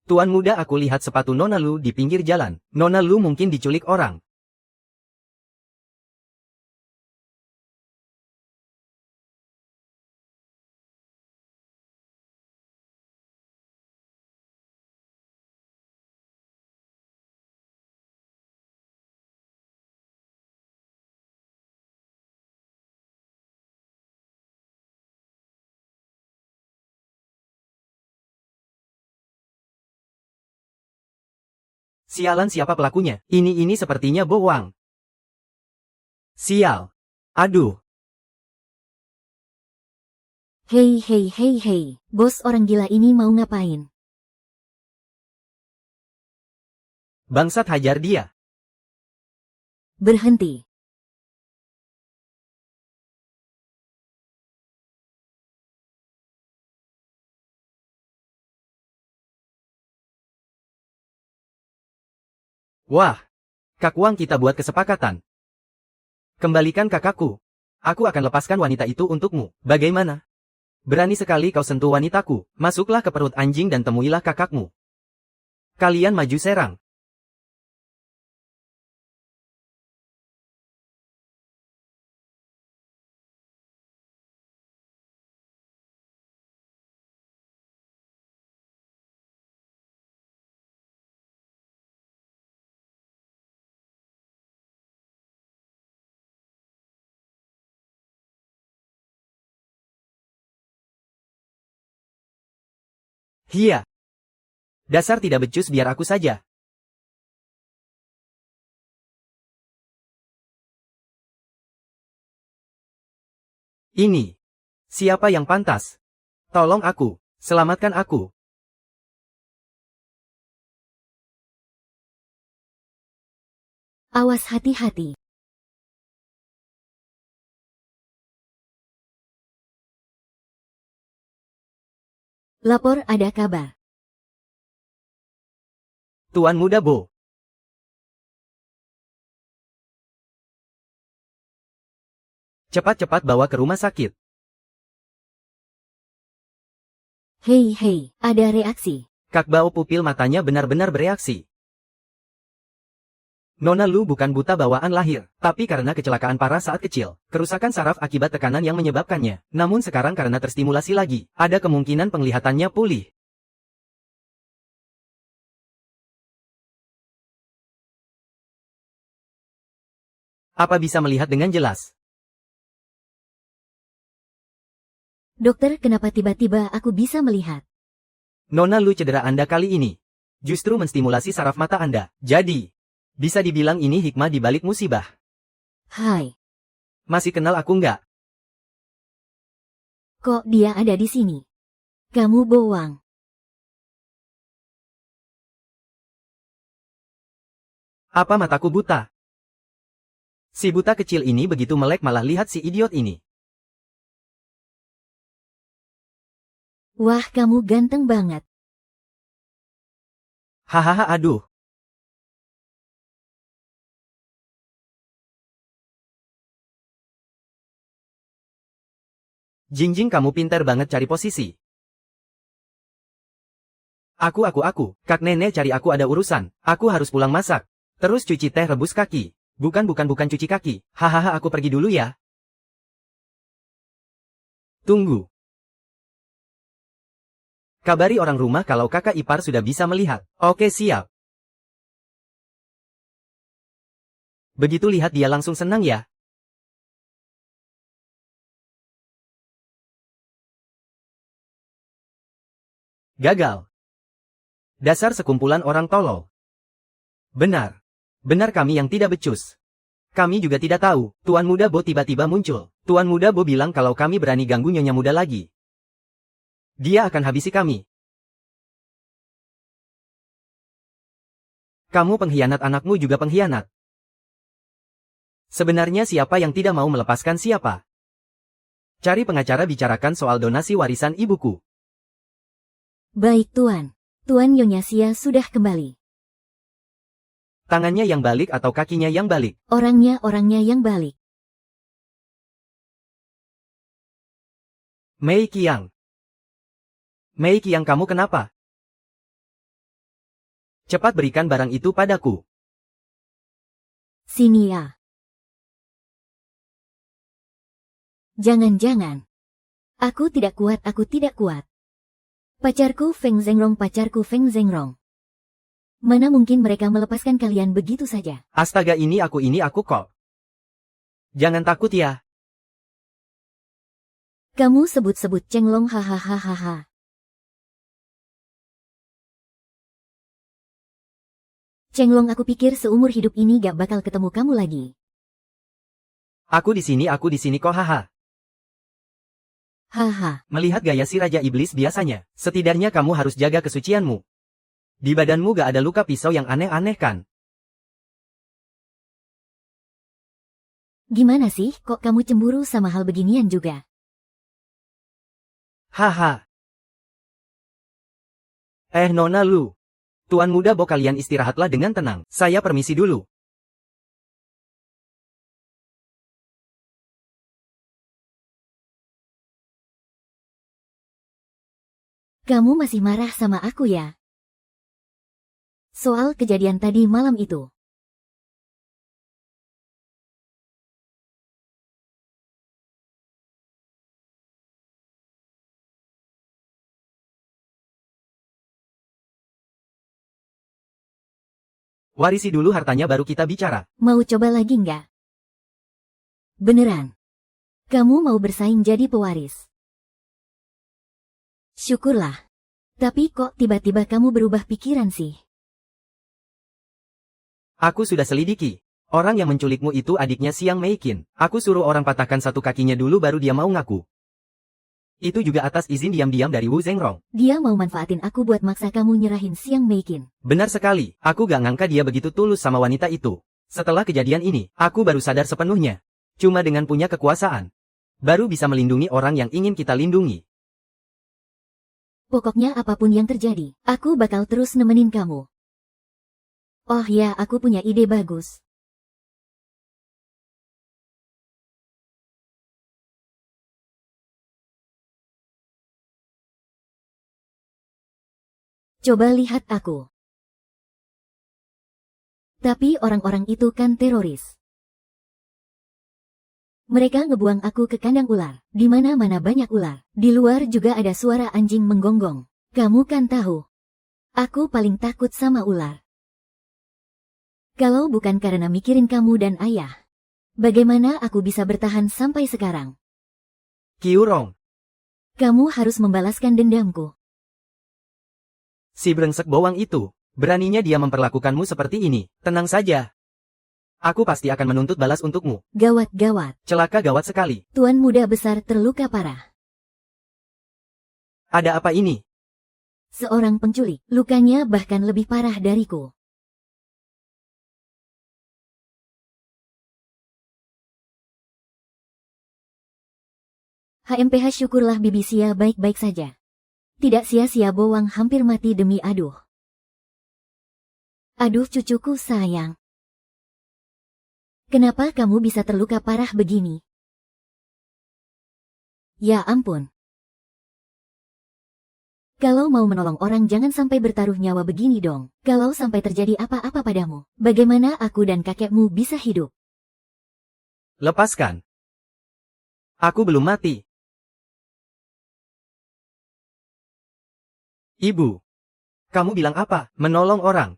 Tuan muda, aku lihat sepatu Nona Lu di pinggir jalan. Nona Lu mungkin diculik orang. Sialan, siapa pelakunya? Ini sepertinya Bo Wang. Sial. Aduh. Hei hei hei hei, bos orang gila ini mau ngapain? Bangsat, hajar dia. Berhenti. Wah. Kak Wang, kita buat kesepakatan. Kembalikan kakakku. Aku akan lepaskan wanita itu untukmu. Bagaimana? Berani sekali kau sentuh wanitaku. Masuklah ke perut anjing dan temuilah kakakmu. Kalian maju serang. Hia. Dasar tidak becus, biar aku saja. Ini. Siapa yang pantas? Tolong aku. Selamatkan aku. Awas, hati-hati. Lapor, ada kabar. Tuan muda Bo. Cepat-cepat bawa ke rumah sakit. Hei hei, ada reaksi. Kak Bao, pupil matanya benar-benar bereaksi. Nona Lu bukan buta bawaan lahir, tapi karena kecelakaan parah saat kecil, kerusakan saraf akibat tekanan yang menyebabkannya. Namun sekarang karena terstimulasi lagi, ada kemungkinan penglihatannya pulih. Apa bisa melihat dengan jelas? Dokter, kenapa tiba-tiba aku bisa melihat? Nona Lu, cedera Anda kali ini justru menstimulasi saraf mata Anda. Jadi, bisa dibilang ini hikmah di balik musibah. Hai. Masih kenal aku nggak? Kok dia ada di sini? Kamu Bo Wang. Apa mataku buta? Si buta kecil ini begitu melek malah lihat si idiot ini. Wah, kamu ganteng banget. Hahaha, aduh. Jingjing, kamu pintar banget cari posisi. Aku. Kak nenek cari aku, ada urusan. Aku harus pulang masak. Terus cuci teh rebus kaki. Bukan cuci kaki. Hahaha, aku pergi dulu ya. Tunggu. Kabari orang rumah kalau kakak ipar sudah bisa melihat. Oke, siap. Begitu lihat dia langsung senang ya. Gagal. Dasar sekumpulan orang tolol. Benar. Benar, kami yang tidak becus. Kami juga tidak tahu. Tuan Muda Bo tiba-tiba muncul. Tuan Muda Bo bilang kalau kami berani ganggu Nyonya Muda lagi, dia akan habisi kami. Kamu pengkhianat, anakmu juga pengkhianat. Sebenarnya siapa yang tidak mau melepaskan siapa? Cari pengacara, bicarakan soal donasi warisan ibuku. Baik Tuan. Tuan Nyonya Xia sudah kembali. Tangannya yang balik atau kakinya yang balik? Orangnya yang balik. Mei Qiang. Mei Qiang, kamu kenapa? Cepat berikan barang itu padaku. Sini ya. Jangan-jangan. Aku tidak kuat. Pacarku Feng Zhengrong. Mana mungkin mereka melepaskan kalian begitu saja? Astaga, ini aku kok. Jangan takut ya. Kamu sebut-sebut Chenglong, hahaha. Chenglong, aku pikir seumur hidup ini gak bakal ketemu kamu lagi. Aku di sini kok, haha. Haha. Melihat gaya si Raja Iblis biasanya, setidaknya kamu harus jaga kesucianmu. Di badanmu gak ada luka pisau yang aneh-aneh kan? Gimana sih, kok kamu cemburu sama hal beginian juga? Haha. Nona Lu. Tuan Muda Bo, kalian istirahatlah dengan tenang. Saya permisi dulu. Kamu masih marah sama aku ya? Soal kejadian tadi malam itu. Warisi dulu hartanya baru kita bicara. Mau coba lagi nggak? Beneran. Kamu mau bersaing jadi pewaris? Syukurlah. Tapi kok tiba-tiba kamu berubah pikiran sih? Aku sudah selidiki. Orang yang menculikmu itu adiknya Xiang Meiqin. Aku suruh orang patahkan satu kakinya dulu baru dia mau ngaku. Itu juga atas izin diam-diam dari Wu Zhengrong. Dia mau manfaatin aku buat maksa kamu nyerahin Xiang Meiqin. Benar sekali. Aku gak ngangka dia begitu tulus sama wanita itu. Setelah kejadian ini, aku baru sadar sepenuhnya. Cuma dengan punya kekuasaan, baru bisa melindungi orang yang ingin kita lindungi. Pokoknya apapun yang terjadi, aku bakal terus nemenin kamu. Oh ya, aku punya ide bagus. Coba lihat aku. Tapi orang-orang itu kan teroris. Mereka ngebuang aku ke kandang ular. Di mana-mana banyak ular. Di luar juga ada suara anjing menggonggong. Kamu kan tahu, aku paling takut sama ular. Kalau bukan karena mikirin kamu dan ayah, bagaimana aku bisa bertahan sampai sekarang? Qiurong, Kamu harus membalaskan dendamku. si brengsek bawang itu, beraninya dia memperlakukanmu seperti ini. Tenang saja. Aku pasti akan menuntut balas untukmu. Gawat. Celaka gawat sekali. Tuan muda besar terluka parah. Ada apa ini? Seorang penculik, lukanya bahkan lebih parah dariku. HMPH, syukurlah Bibi Xia baik-baik saja. Tidak sia-sia Bowang hampir mati demi aduh. Aduh cucuku sayang. Kenapa kamu bisa terluka parah begini? Ya ampun. Kalau mau menolong orang jangan sampai bertaruh nyawa begini dong. Kalau sampai terjadi apa-apa padamu, bagaimana aku dan kakekmu bisa hidup? Lepaskan. Aku belum mati. Ibu. Kamu bilang apa? Menolong orang.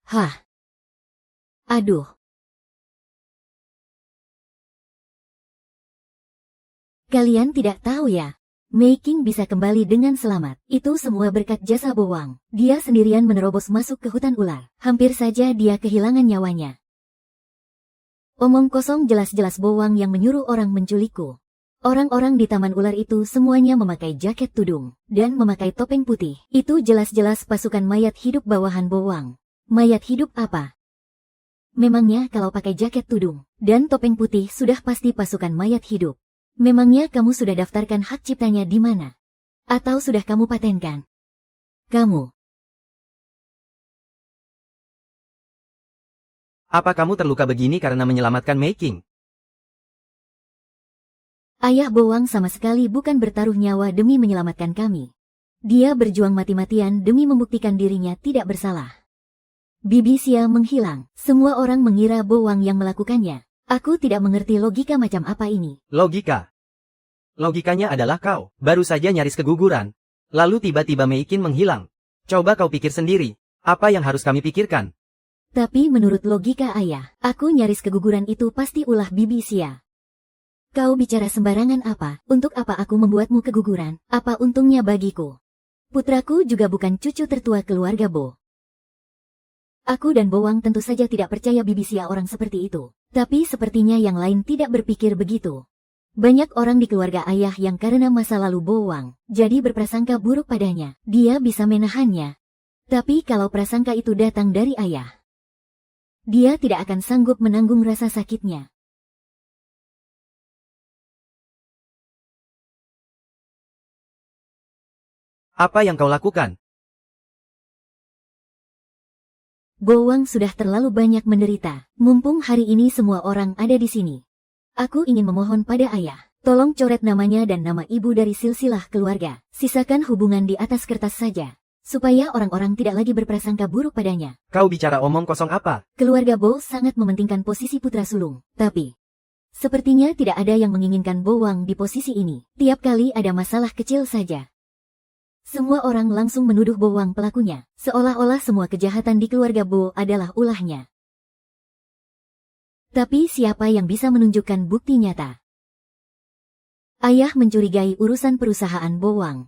Hah? Aduh. Kalian tidak tahu ya? Mei Qing bisa kembali dengan selamat. Itu semua berkat jasa Bo Wang. Dia sendirian menerobos masuk ke hutan ular. Hampir saja dia kehilangan nyawanya. Omong kosong, jelas-jelas Bo Wang yang menyuruh orang menculikku. Orang-orang di taman ular itu semuanya memakai jaket tudung dan memakai topeng putih. Itu jelas-jelas pasukan mayat hidup bawahan Bo Wang. Mayat hidup apa? Memangnya kalau pakai jaket tudung dan topeng putih sudah pasti pasukan mayat hidup. Memangnya kamu sudah daftarkan hak ciptanya di mana? Atau sudah kamu patenkan? Kamu. Apa kamu terluka begini karena menyelamatkan Mei Qing? Ayah Bo Wang sama sekali bukan bertaruh nyawa demi menyelamatkan kami. Dia berjuang mati-matian demi membuktikan dirinya tidak bersalah. Bibi Xia menghilang. Semua orang mengira Bo Wang yang melakukannya. Aku tidak mengerti logika macam apa ini. Logika. Logikanya adalah kau baru saja nyaris keguguran. Lalu tiba-tiba Mei Qing menghilang. Coba kau pikir sendiri. Apa yang harus kami pikirkan? Tapi menurut logika ayah, aku nyaris keguguran itu pasti ulah Bibi Xia. Kau bicara sembarangan apa? Untuk apa aku membuatmu keguguran? Apa untungnya bagiku? Putraku juga bukan cucu tertua keluarga Bo. Aku dan Bo Wang tentu saja tidak percaya Bibi Xia orang seperti itu. Tapi sepertinya yang lain tidak berpikir begitu. Banyak orang di keluarga ayah yang karena masa lalu Bo Wang, jadi berprasangka buruk padanya. Dia bisa menahannya. Tapi kalau prasangka itu datang dari ayah, dia tidak akan sanggup menanggung rasa sakitnya. Apa yang kau lakukan? Bo Wang sudah terlalu banyak menderita. Mumpung hari ini semua orang ada di sini. Aku ingin memohon pada ayah. Tolong coret namanya dan nama ibu dari silsilah keluarga. Sisakan hubungan di atas kertas saja. Supaya orang-orang tidak lagi berprasangka buruk padanya. Kau bicara omong kosong apa? Keluarga Bo sangat mementingkan posisi putra sulung. Tapi, sepertinya tidak ada yang menginginkan Bo Wang di posisi ini. Tiap kali ada masalah kecil saja, semua orang langsung menuduh Bo Wang pelakunya, seolah-olah semua kejahatan di keluarga Bo adalah ulahnya. Tapi siapa yang bisa menunjukkan bukti nyata? Ayah mencurigai urusan perusahaan Bo Wang.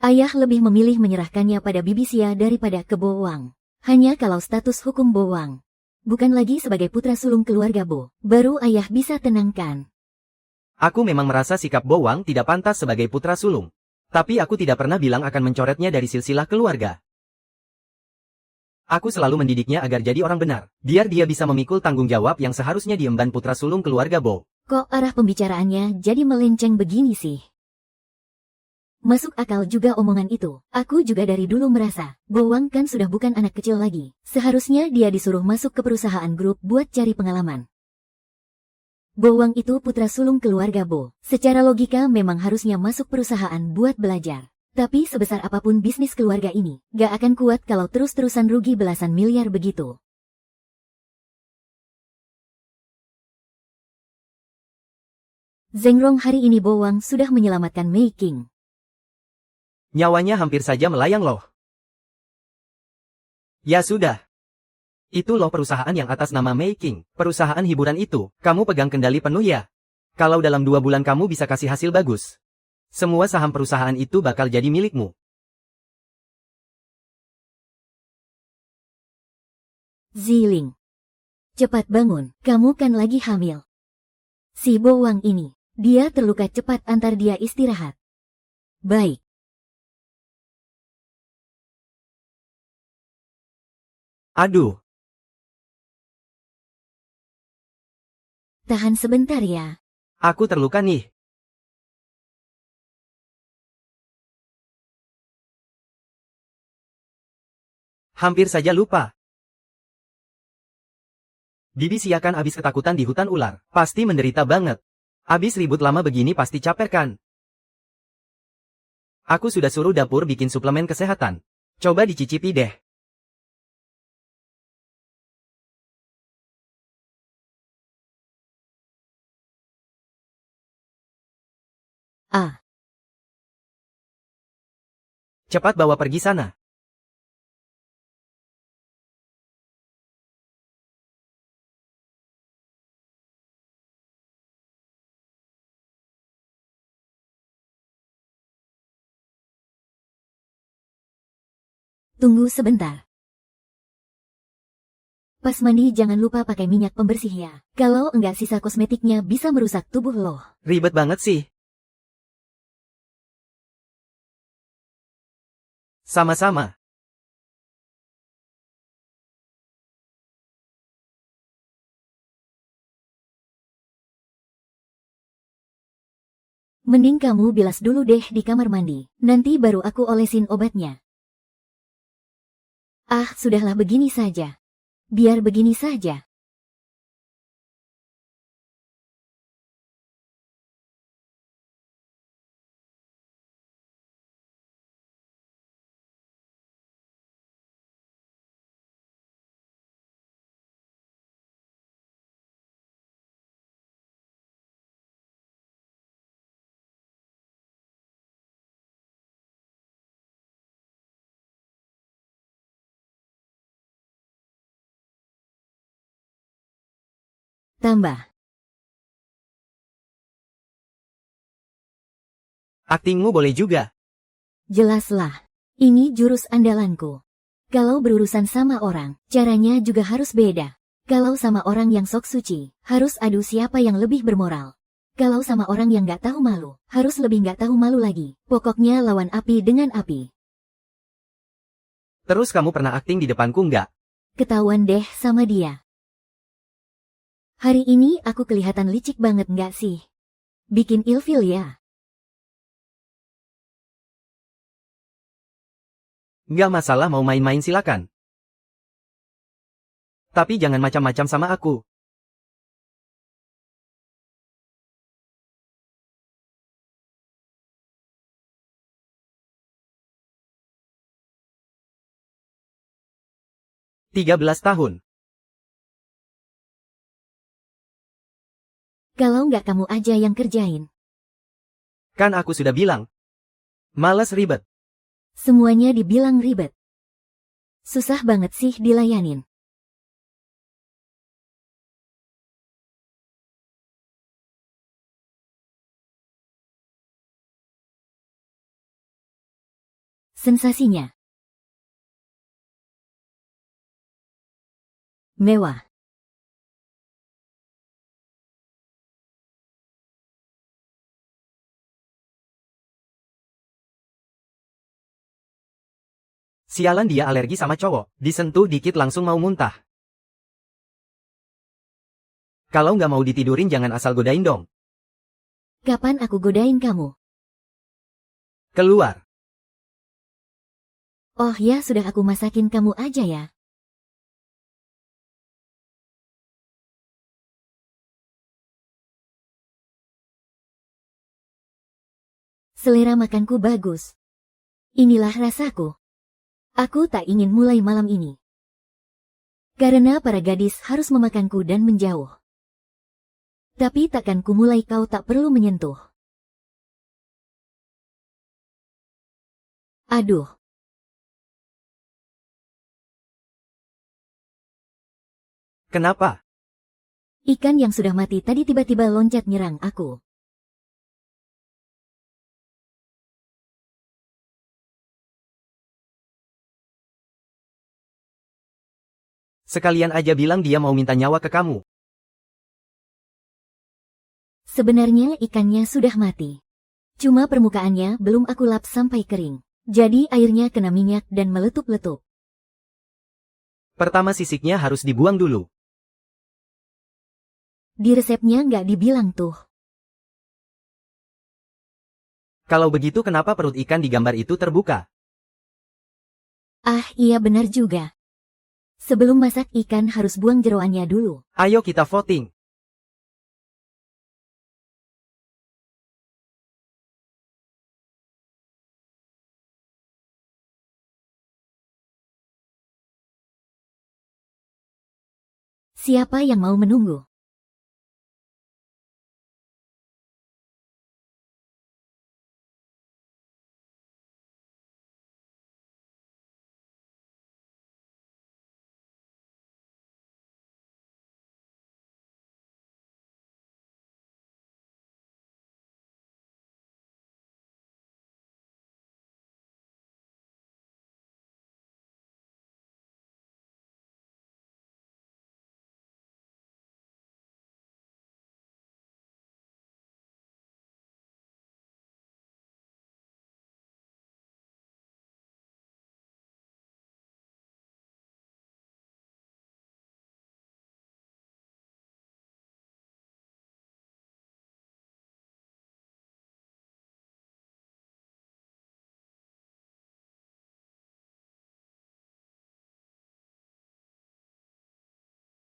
Ayah lebih memilih menyerahkannya pada Bibi Xia daripada ke Bo Wang. Hanya kalau status hukum Bo Wang bukan lagi sebagai putra sulung keluarga Bo, baru ayah bisa tenangkan. Aku memang merasa sikap Bo Wang tidak pantas sebagai putra sulung. Tapi aku tidak pernah bilang akan mencoretnya dari silsilah keluarga. Aku selalu mendidiknya agar jadi orang benar, biar dia bisa memikul tanggung jawab yang seharusnya diemban putra sulung keluarga Bo. Kok arah pembicaraannya jadi melenceng begini sih? Masuk akal juga omongan itu. Aku juga dari dulu merasa, Bo Wang kan sudah bukan anak kecil lagi. Seharusnya dia disuruh masuk ke perusahaan grup buat cari pengalaman. Bo Wang itu putra sulung keluarga Bo. Secara logika memang harusnya masuk perusahaan buat belajar. Tapi sebesar apapun bisnis keluarga ini, gak akan kuat kalau terus-terusan rugi belasan miliar begitu. Zhengrong, hari ini Bo Wang sudah menyelamatkan Mei Qing. Nyawanya hampir saja melayang loh. Ya sudah. Itu loh perusahaan yang atas nama Mei Qing. Perusahaan hiburan itu, kamu pegang kendali penuh ya? Kalau dalam 2 bulan kamu bisa kasih hasil bagus, semua saham perusahaan itu bakal jadi milikmu. Ziling. Cepat bangun, kamu kan lagi hamil. Si Bo Wang ini, dia terluka cepat, antar dia istirahat. Baik. Aduh. Tahan sebentar ya. Aku terluka nih. Hampir saja lupa. Bibi Xia kan abis ketakutan di hutan ular. Pasti menderita banget. Abis ribut lama begini pasti capek kan? Aku sudah suruh dapur bikin suplemen kesehatan. Coba dicicipi deh. Ah, Cepat bawa pergi sana. tunggu sebentar. Pas mandi jangan lupa pakai minyak pembersih ya. Kalau enggak sisa kosmetiknya bisa merusak tubuh lo. Ribet banget sih. Sama-sama. Mending kamu bilas dulu deh di kamar mandi. Nanti baru aku olesin obatnya. Ah, sudahlah begini saja. Biar begini saja. Tambah. Aktingmu boleh juga. Jelaslah. Ini jurus andalanku. Kalau berurusan sama orang, caranya juga harus beda. Kalau sama orang yang sok suci, harus adu siapa yang lebih bermoral. Kalau sama orang yang gak tahu malu, harus lebih gak tahu malu lagi. Pokoknya lawan api dengan api. Terus kamu pernah akting di depanku nggak? Ketahuan deh sama dia. Hari ini aku kelihatan licik banget nggak sih? Bikin ilfil ya? Nggak masalah mau main-main silakan. Tapi jangan macam-macam sama aku. Tiga belas tahun. Kalau nggak kamu aja yang kerjain. Kan aku sudah bilang. Males ribet. Semuanya dibilang ribet. Susah banget sih dilayanin. Sensasinya. Mewah. Sialan dia alergi sama cowok. Disentuh dikit langsung mau muntah. Kalau nggak mau ditidurin jangan asal godain dong. Kapan aku godain kamu? Keluar. Oh ya sudah aku masakin kamu aja ya. Selera makanku bagus. Inilah rasaku. Aku tak ingin mulai malam ini. Karena para gadis harus memakanku dan menjauh. Tapi takkan ku mulai kau tak perlu menyentuh. Aduh. Kenapa? Ikan yang sudah mati tadi tiba-tiba loncat nyerang aku. Sekalian aja bilang dia mau minta nyawa ke kamu. Sebenarnya ikannya sudah mati. Cuma permukaannya belum aku lap sampai kering. Jadi airnya kena minyak dan meletup-letup. Pertama sisiknya harus dibuang dulu. Di resepnya nggak dibilang tuh. Kalau begitu kenapa perut ikan di gambar itu terbuka? Ah iya benar juga. Sebelum masak ikan harus buang jeroannya dulu. Ayo kita voting. Siapa yang mau menunggu?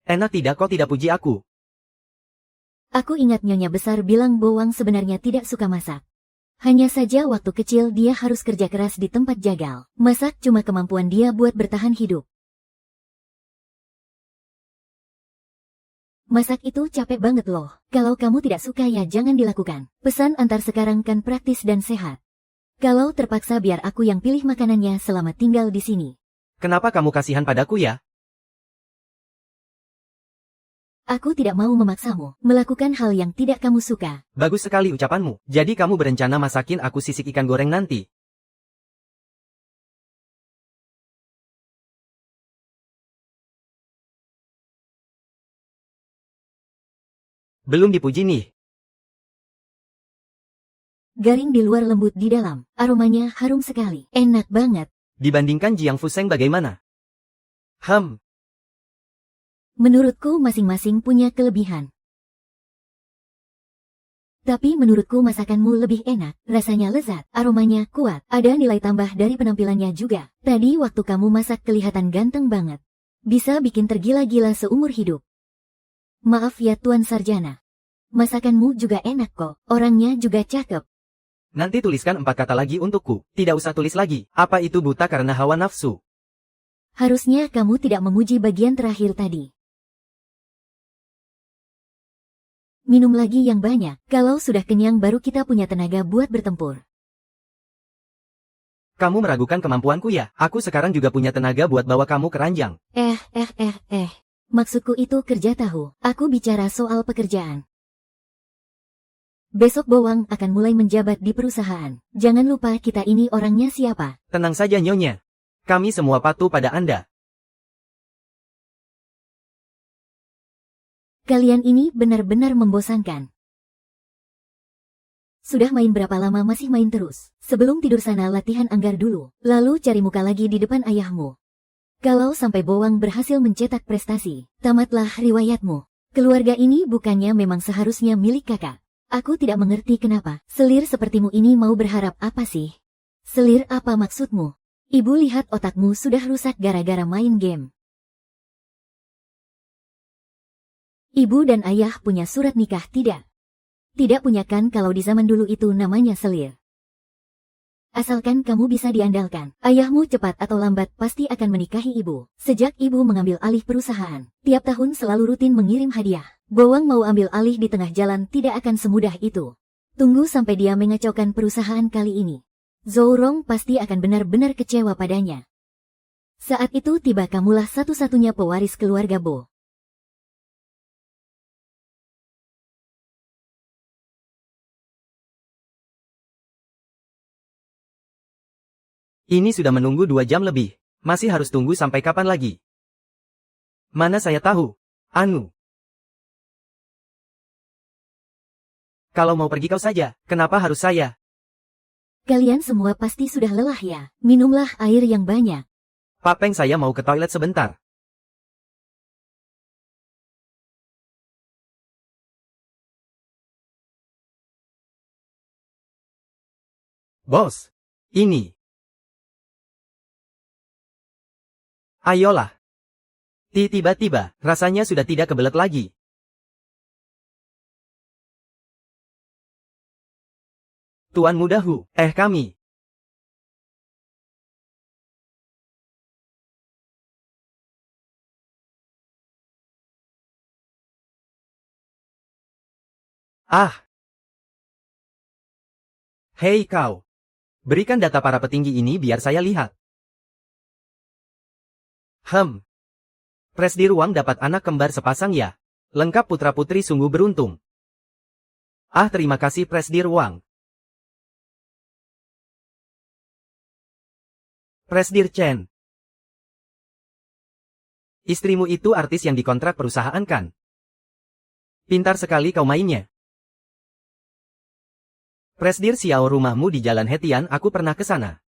Enak tidak kau tidak puji aku? Aku ingat Nyonya Besar bilang Bowang sebenarnya tidak suka masak. Hanya saja waktu kecil dia harus kerja keras di tempat jagal. Masak cuma kemampuan dia buat bertahan hidup. Masak itu capek banget loh. Kalau kamu tidak suka ya jangan dilakukan. Pesan antar sekarang kan praktis dan sehat. Kalau terpaksa biar aku yang pilih makanannya selama tinggal di sini. Kenapa kamu kasihan padaku ya? Aku tidak mau memaksamu melakukan hal yang tidak kamu suka. Bagus sekali ucapanmu. Jadi kamu berencana masakin aku sisik ikan goreng nanti? Belum dipuji nih. Garing di luar lembut di dalam. Aromanya harum sekali. Enak banget. Dibandingkan Jiang Fuseng bagaimana? Menurutku masing-masing punya kelebihan. Tapi menurutku masakanmu lebih enak, rasanya lezat, aromanya kuat, ada nilai tambah dari penampilannya juga. Tadi waktu kamu masak kelihatan ganteng banget. Bisa bikin tergila-gila seumur hidup. Maaf ya Tuan Sarjana. Masakanmu juga enak kok, orangnya juga cakep. Nanti tuliskan 4 kata lagi untukku. Tidak usah tulis lagi. Apa itu buta karena hawa nafsu? Harusnya kamu tidak memuji bagian terakhir tadi. Minum lagi yang banyak, kalau sudah kenyang baru kita punya tenaga buat bertempur. Kamu meragukan kemampuanku ya? Aku sekarang juga punya tenaga buat bawa kamu ke ranjang. Maksudku itu kerja tahu, aku bicara soal pekerjaan. Besok Bowang akan mulai menjabat di perusahaan. Jangan lupa kita ini orangnya siapa. Tenang saja Nyonya. Kami semua patuh pada Anda. Kalian ini benar-benar membosankan. Sudah main berapa lama masih main terus? Sebelum tidur sana latihan anggar dulu, lalu cari muka lagi di depan ayahmu. Kalau sampai Bowang berhasil mencetak prestasi, tamatlah riwayatmu. Keluarga ini bukannya memang seharusnya milik kakak. Aku tidak mengerti kenapa. Selir sepertimu ini mau berharap apa sih? Selir apa maksudmu? Ibu lihat otakmu sudah rusak gara-gara main game. Ibu dan ayah punya surat nikah tidak? Tidak punya kan kalau di zaman dulu itu namanya selir. Asalkan kamu bisa diandalkan, ayahmu cepat atau lambat pasti akan menikahi ibu. Sejak ibu mengambil alih perusahaan, tiap tahun selalu rutin mengirim hadiah. Bowang mau ambil alih di tengah jalan tidak akan semudah itu. Tunggu sampai dia mengacaukan perusahaan kali ini. Zhou Rong pasti akan benar-benar kecewa padanya. Saat itu tiba kamulah satu-satunya pewaris keluarga Bo. Ini sudah menunggu 2 jam lebih. Masih harus tunggu sampai kapan lagi? Mana saya tahu. Anu. Kalau mau pergi kau saja, kenapa harus saya? Kalian semua pasti sudah lelah ya. Minumlah air yang banyak. Pak Peng saya mau ke toilet sebentar. Bos. Ini. Ayolah. Tiba-tiba, rasanya sudah tidak kebelet lagi. Tuan Muda Hu, kami. Ah! Hei kau! Berikan data para petinggi ini biar saya lihat. Presdir Wang dapat anak kembar sepasang ya. Lengkap putra-putri sungguh beruntung. Ah, terima kasih Presdir Wang. Presdir Chen. Istrimu itu artis yang dikontrak perusahaan kan? Pintar sekali kau mainnya. Presdir Xiao, rumahmu di Jalan Hetian, aku pernah ke sana.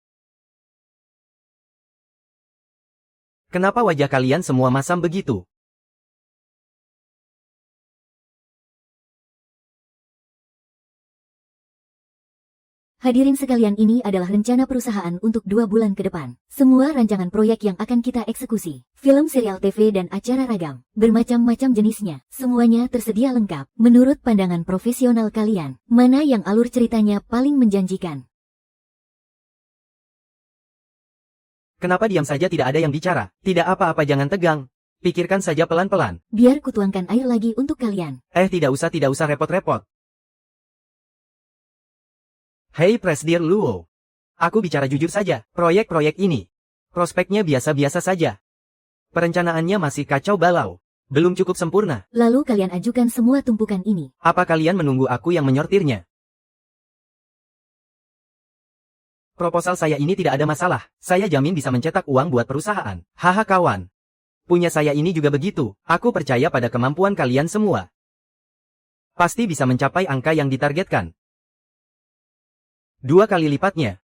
Kenapa wajah kalian semua masam begitu? Hadirin sekalian, ini adalah rencana perusahaan untuk 2 bulan ke depan. Semua rancangan proyek yang akan kita eksekusi. Film, serial TV, dan acara ragam. Bermacam-macam jenisnya. Semuanya tersedia lengkap. Menurut pandangan profesional kalian, mana yang alur ceritanya paling menjanjikan? Kenapa diam saja, tidak ada yang bicara? Tidak apa-apa, jangan tegang. Pikirkan saja pelan-pelan. Biar kutuangkan air lagi untuk kalian. Tidak usah repot-repot. Hei Presdir Luo. Aku bicara jujur saja, proyek-proyek ini. Prospeknya biasa-biasa saja. Perencanaannya masih kacau balau. Belum cukup sempurna. Lalu kalian ajukan semua tumpukan ini. Apa kalian menunggu aku yang menyortirnya? Proposal saya ini tidak ada masalah. Saya jamin bisa mencetak uang buat perusahaan. Haha kawan. Punya saya ini juga begitu. Aku percaya pada kemampuan kalian semua. Pasti bisa mencapai angka yang ditargetkan. 2 kali lipatnya.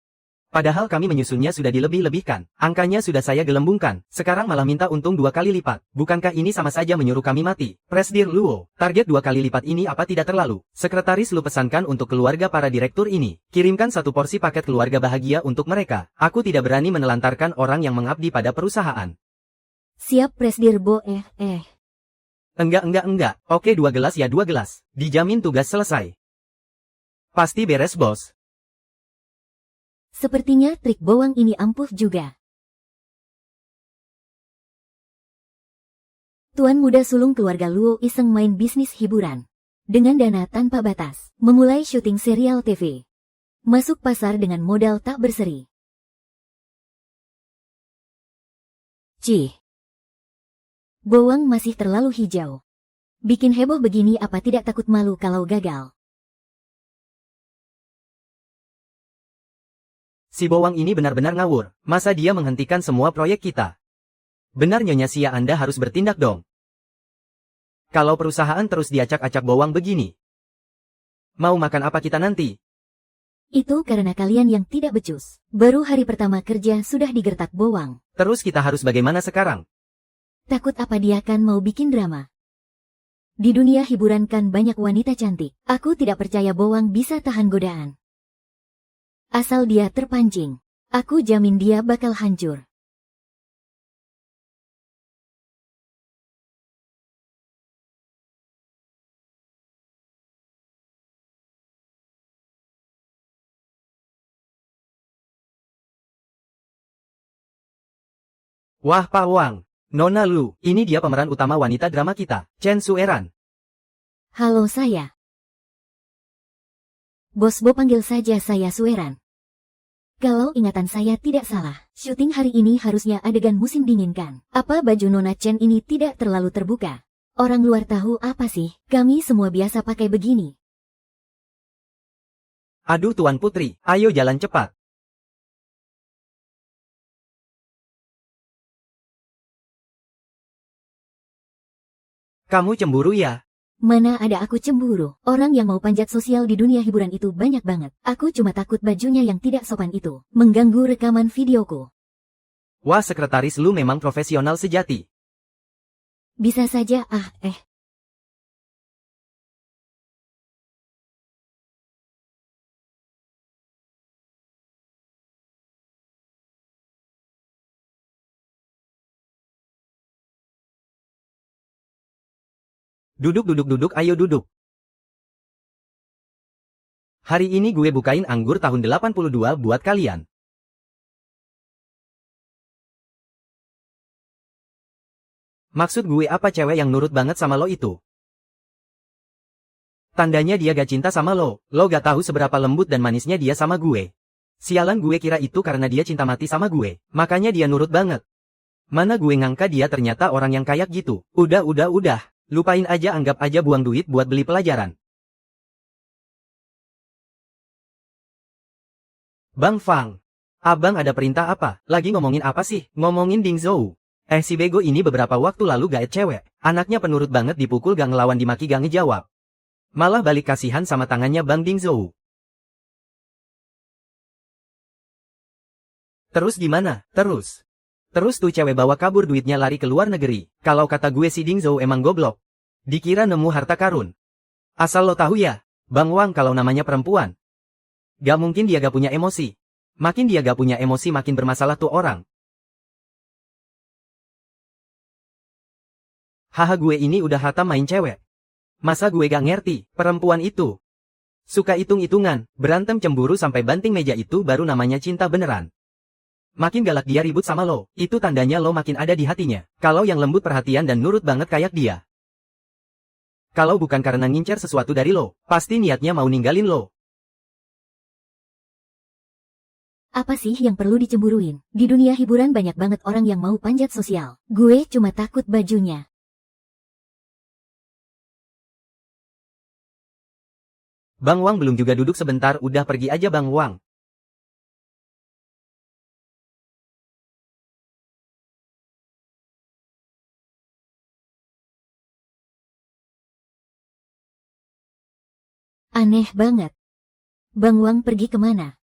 Padahal kami menyusunnya sudah dilebih-lebihkan. Angkanya sudah saya gelembungkan. Sekarang malah minta untung 2 kali lipat. Bukankah ini sama saja menyuruh kami mati? Presdir Luo, target 2 kali lipat ini apa tidak terlalu? Sekretaris Lu pesankan untuk keluarga para direktur ini. Kirimkan 1 porsi paket keluarga bahagia untuk mereka. Aku tidak berani menelantarkan orang yang mengabdi pada perusahaan. Siap Presdir Bo. Enggak. Oke, 2 gelas ya, 2 gelas. Dijamin tugas selesai. Pasti beres bos. Sepertinya trik bawang ini ampuh juga. Tuan muda sulung keluarga Luo iseng main bisnis hiburan. Dengan dana tanpa batas, memulai syuting serial TV. Masuk pasar dengan modal tak berseri. Cih. Bawang masih terlalu hijau. Bikin heboh begini apa tidak takut malu kalau gagal? Si Bawang ini benar-benar ngawur. Masa dia menghentikan semua proyek kita? Benar Nyonya Sia, Anda harus bertindak dong. Kalau perusahaan terus diacak-acak Bawang begini, mau makan apa kita nanti? Itu karena kalian yang tidak becus. Baru hari pertama kerja sudah digertak Bawang. Terus kita harus bagaimana sekarang? Takut apa dia kan mau bikin drama? Di dunia hiburan kan banyak wanita cantik. Aku tidak percaya Bawang bisa tahan godaan. Asal dia terpancing, aku jamin dia bakal hancur. Wah Pak Wang, Nona Lu, ini dia pemeran utama wanita drama kita, Chen Sueran. Halo saya. Bos Bo, panggil saja saya Sueran. Kalau ingatan saya tidak salah, syuting hari ini harusnya adegan musim dingin kan? Apa baju Nona Chen ini tidak terlalu terbuka? Orang luar tahu apa sih? Kami semua biasa pakai begini. Aduh Tuan Putri, ayo jalan cepat. Kamu cemburu ya? Mana ada aku cemburu, orang yang mau panjat sosial di dunia hiburan itu banyak banget. Aku cuma takut bajunya yang tidak sopan itu mengganggu rekaman videoku. Wah, sekretaris Lu memang profesional sejati. Bisa saja, Duduk, ayo duduk. Hari ini gue bukain anggur tahun 82 buat kalian. Maksud gue apa, cewek yang nurut banget sama lo itu? Tandanya dia gak cinta sama lo. Lo gak tahu seberapa lembut dan manisnya dia sama gue. Sialan, gue kira itu karena dia cinta mati sama gue. Makanya dia nurut banget. Mana gue ngangka dia ternyata orang yang kayak gitu. Udah. Lupain aja, anggap aja buang duit buat beli pelajaran. Bang Fang. Abang ada perintah apa? Lagi ngomongin apa sih? Ngomongin Ding Zhou. Si bego ini beberapa waktu lalu gaet cewek. Anaknya penurut banget, dipukul gak ngelawan, dimaki gak ngejawab. Malah balik kasihan sama tangannya Bang Ding Zhou. Terus gimana? Terus tuh cewek bawa kabur duitnya, lari ke luar negeri. Kalau kata gue si Ding Zhou emang goblok. Dikira nemu harta karun. Asal lo tahu ya, Bang Wang, kalau namanya perempuan, gak mungkin dia gak punya emosi. Makin dia gak punya emosi, makin bermasalah tuh orang. Haha, gue ini udah hatam main cewek. Masa gue gak ngerti, perempuan itu suka hitung-hitungan, berantem cemburu sampai banting meja, itu baru namanya cinta beneran. Makin galak dia ribut sama lo, itu tandanya lo makin ada di hatinya. Kalau yang lembut, perhatian dan nurut banget kayak dia, kalau bukan karena ngincer sesuatu dari lo, pasti niatnya mau ninggalin lo. Apa sih yang perlu dicemburuin? Di dunia hiburan banyak banget orang yang mau panjat sosial. Gue cuma takut bajunya. Bang Wang belum juga duduk sebentar, udah pergi aja Bang Wang. Aneh banget. Bang Wang pergi kemana?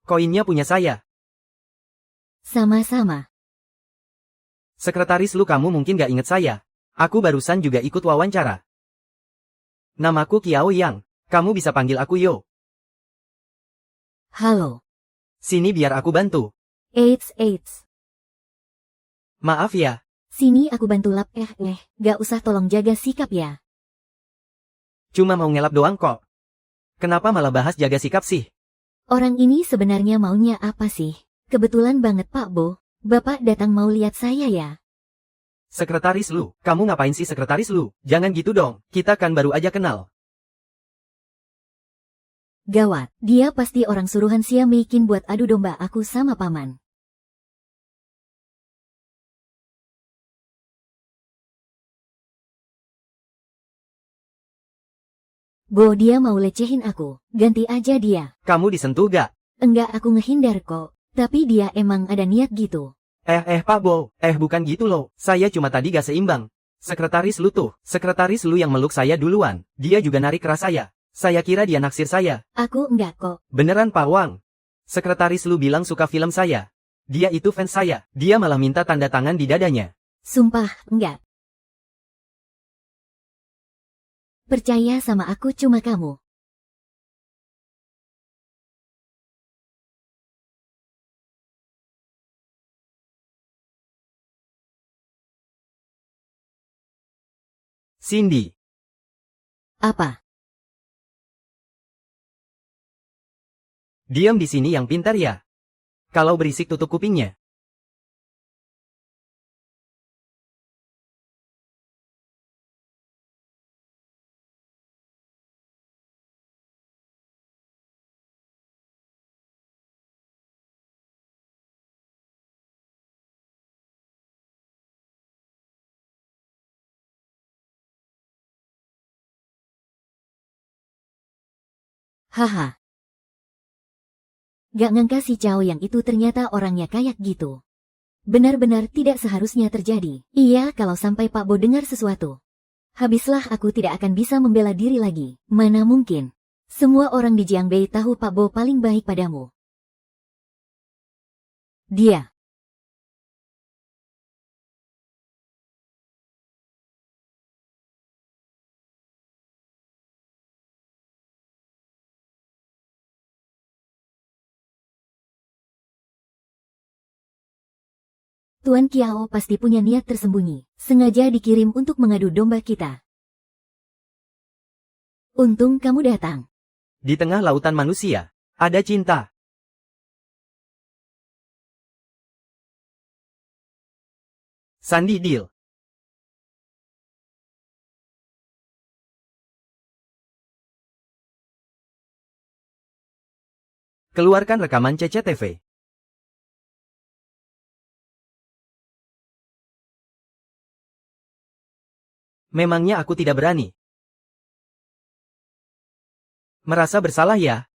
Koinnya punya saya. Sama-sama. Sekretaris lu, kamu mungkin gak inget saya. Aku barusan juga ikut wawancara. Namaku Kiao Yang. Kamu bisa panggil aku Yo. Halo. Sini biar aku bantu. Eits. Maaf ya. Sini aku bantu lap. Gak usah, tolong jaga sikap ya. Cuma mau ngelap doang kok. Kenapa malah bahas jaga sikap sih? Orang ini sebenarnya maunya apa sih? Kebetulan banget Pak Bo. Bapak datang mau lihat saya ya? Sekretaris lu, kamu ngapain sih sekretaris lu? Jangan gitu dong, kita kan baru aja kenal. Gawat, dia pasti orang suruhan Sia Meikin buat adu domba aku sama paman. Bo, dia mau lecehin aku, ganti aja dia. Kamu disentuh gak? Enggak, aku ngehindar kok. Tapi dia emang ada niat gitu. Pak Bo, bukan gitu loh, saya cuma tadi gak seimbang. Sekretaris lu yang meluk saya duluan, dia juga narik keras saya. Saya kira dia naksir saya. Aku enggak kok. Beneran Pak Wang? Sekretaris lu bilang suka film saya. Dia itu fans saya, dia malah minta tanda tangan di dadanya. Sumpah, enggak. Percaya sama aku, cuma kamu. Cindy. Apa? Diam di sini yang pintar ya. Kalau berisik tutup kupingnya. Haha. Gak ngangka si Cao yang itu ternyata orangnya kayak gitu. Benar-benar tidak seharusnya terjadi. Iya, kalau sampai Pak Bo dengar sesuatu, habislah, aku tidak akan bisa membela diri lagi. Mana mungkin. Semua orang di Jiangbei tahu Pak Bo paling baik padamu. Dia. Tuan Kiao pasti punya niat tersembunyi, sengaja dikirim untuk mengadu domba kita. Untung kamu datang. Di tengah lautan manusia, ada cinta. Sandi deal. Keluarkan rekaman CCTV. Memangnya aku tidak berani? Merasa bersalah ya?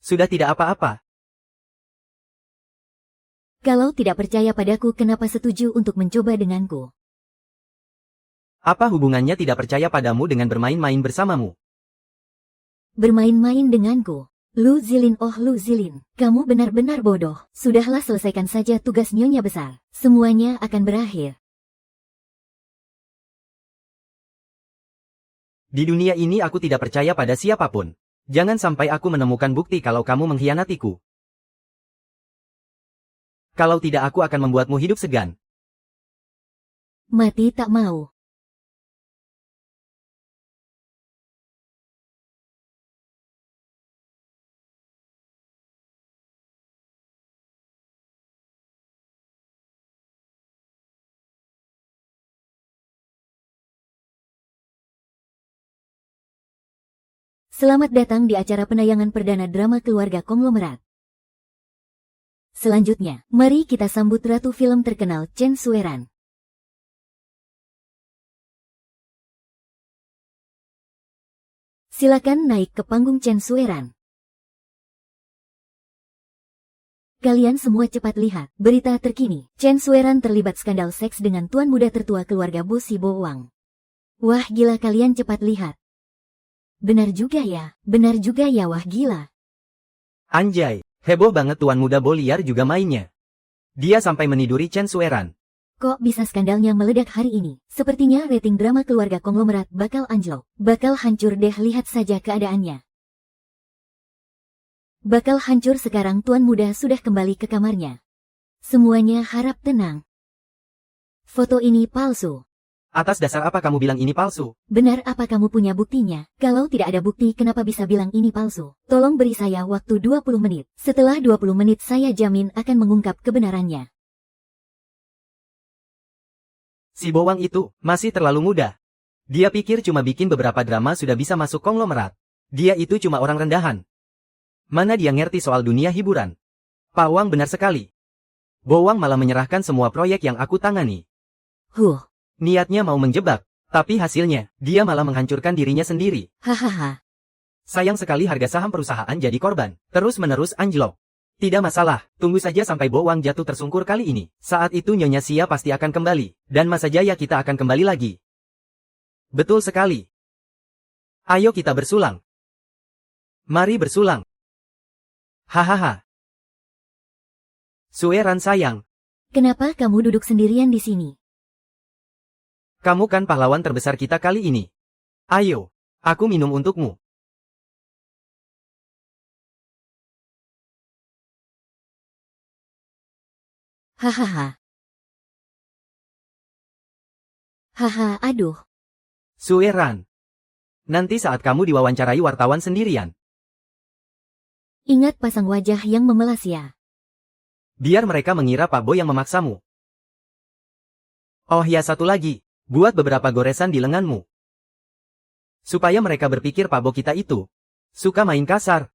Sudah tidak apa-apa. Kalau tidak percaya padaku, kenapa setuju untuk mencoba denganku? Apa hubungannya tidak percaya padamu dengan bermain-main bersamamu? Bermain-main denganku? Lu Zilin, oh Lu Zilin, kamu benar-benar bodoh. Sudahlah, selesaikan saja tugas Nyonya besar. Semuanya akan berakhir. Di dunia ini aku tidak percaya pada siapapun. Jangan sampai aku menemukan bukti kalau kamu mengkhianatiku. Kalau tidak, aku akan membuatmu hidup segan. Mati tak mau. Selamat datang di acara penayangan perdana drama keluarga konglomerat. Selanjutnya, mari kita sambut ratu film terkenal Chen Sueran. Silakan naik ke panggung Chen Sueran. Kalian semua cepat lihat berita terkini. Chen Sueran terlibat skandal seks dengan tuan muda tertua keluarga Bo Si Bo Wang. Wah gila, kalian cepat lihat. Benar juga ya, wah gila. Anjay, heboh banget tuan muda Boliar juga mainnya. Dia sampai meniduri Chen Sueran. Kok bisa skandalnya meledak hari ini? Sepertinya rating drama keluarga konglomerat bakal anjlok. Bakal hancur deh, lihat saja keadaannya. Bakal hancur sekarang tuan muda sudah kembali ke kamarnya. Semuanya harap tenang. Foto ini palsu. Atas dasar apa kamu bilang ini palsu? Benar, apa kamu punya buktinya? Kalau tidak ada bukti, kenapa bisa bilang ini palsu? Tolong beri saya waktu 20 menit. Setelah 20 menit saya jamin akan mengungkap kebenarannya. Si Bowang itu masih terlalu muda. Dia pikir cuma bikin beberapa drama sudah bisa masuk konglomerat. Dia itu cuma orang rendahan. Mana dia ngerti soal dunia hiburan? Pak Wang benar sekali. Bowang malah menyerahkan semua proyek yang aku tangani. Niatnya mau menjebak, tapi hasilnya, dia malah menghancurkan dirinya sendiri. Hahaha. Sayang sekali harga saham perusahaan jadi korban, terus-menerus anjlok. Tidak masalah, tunggu saja sampai Bowang jatuh tersungkur kali ini. Saat itu Nyonya Xia pasti akan kembali, dan masa jaya kita akan kembali lagi. Betul sekali. Ayo kita bersulang. Mari bersulang. Hahaha. Sueran sayang. Kenapa kamu duduk sendirian di sini? Kamu kan pahlawan terbesar kita kali ini. Ayo, aku minum untukmu. Hahaha. Haha, aduh. Sueran. Nanti saat kamu diwawancarai wartawan sendirian. Ingat pasang wajah yang memelas ya. Biar mereka mengira Pak Bo yang memaksamu. Oh ya, satu lagi. Buat beberapa goresan di lenganmu. Supaya mereka berpikir Pak Bo kita itu suka main kasar.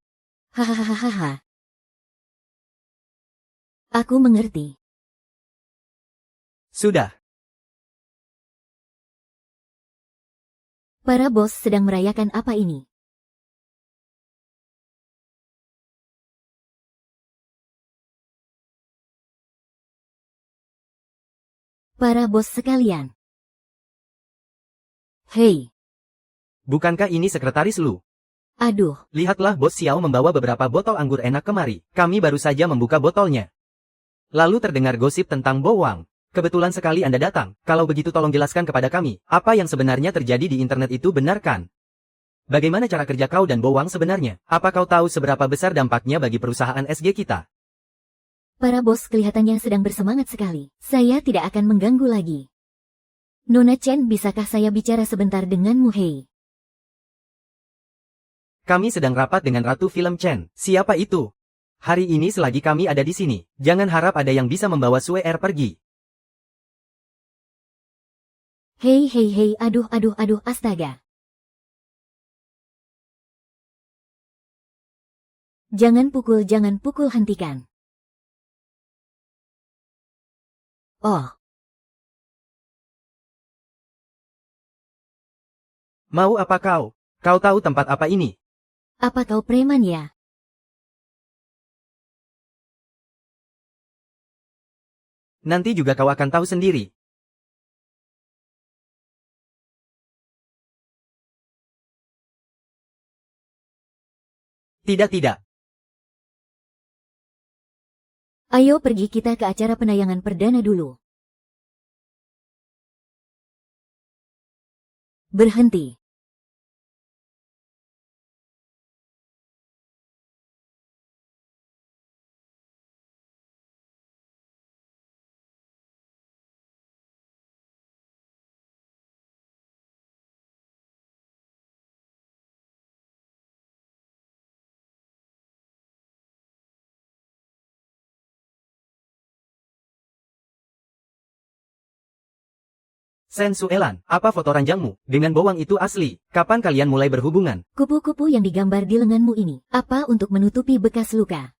Hahaha. Aku mengerti. Sudah. Para bos sedang merayakan apa ini? Para bos sekalian. Hei. Bukankah ini sekretaris Lu? Aduh. Lihatlah, Bos Xiao membawa beberapa botol anggur enak kemari. Kami baru saja membuka botolnya. Lalu terdengar gosip tentang Bo Wang. Kebetulan sekali Anda datang. Kalau begitu tolong jelaskan kepada kami, apa yang sebenarnya terjadi di internet itu benar kan? Bagaimana cara kerja kau dan Bo Wang sebenarnya? Apa kau tahu seberapa besar dampaknya bagi perusahaan SG kita? Para bos kelihatannya sedang bersemangat sekali. Saya tidak akan mengganggu lagi. Nona Chen, bisakah saya bicara sebentar denganmu, Hei? Kami sedang rapat dengan Ratu Film Chen. Siapa itu? Hari ini selagi kami ada di sini, jangan harap ada yang bisa membawa Sue Er pergi. Hei, aduh, astaga. Jangan pukul, hentikan. Oh. Mau apa kau? Kau tahu tempat apa ini? Apa kau preman ya? Nanti juga kau akan tahu sendiri. Tidak. Ayo pergi, kita ke acara penayangan perdana dulu. Berhenti. Sen Suelan, apa foto ranjangmu dengan bowang itu asli? Kapan kalian mulai berhubungan? Kupu-kupu yang digambar di lenganmu ini, apa untuk menutupi bekas luka?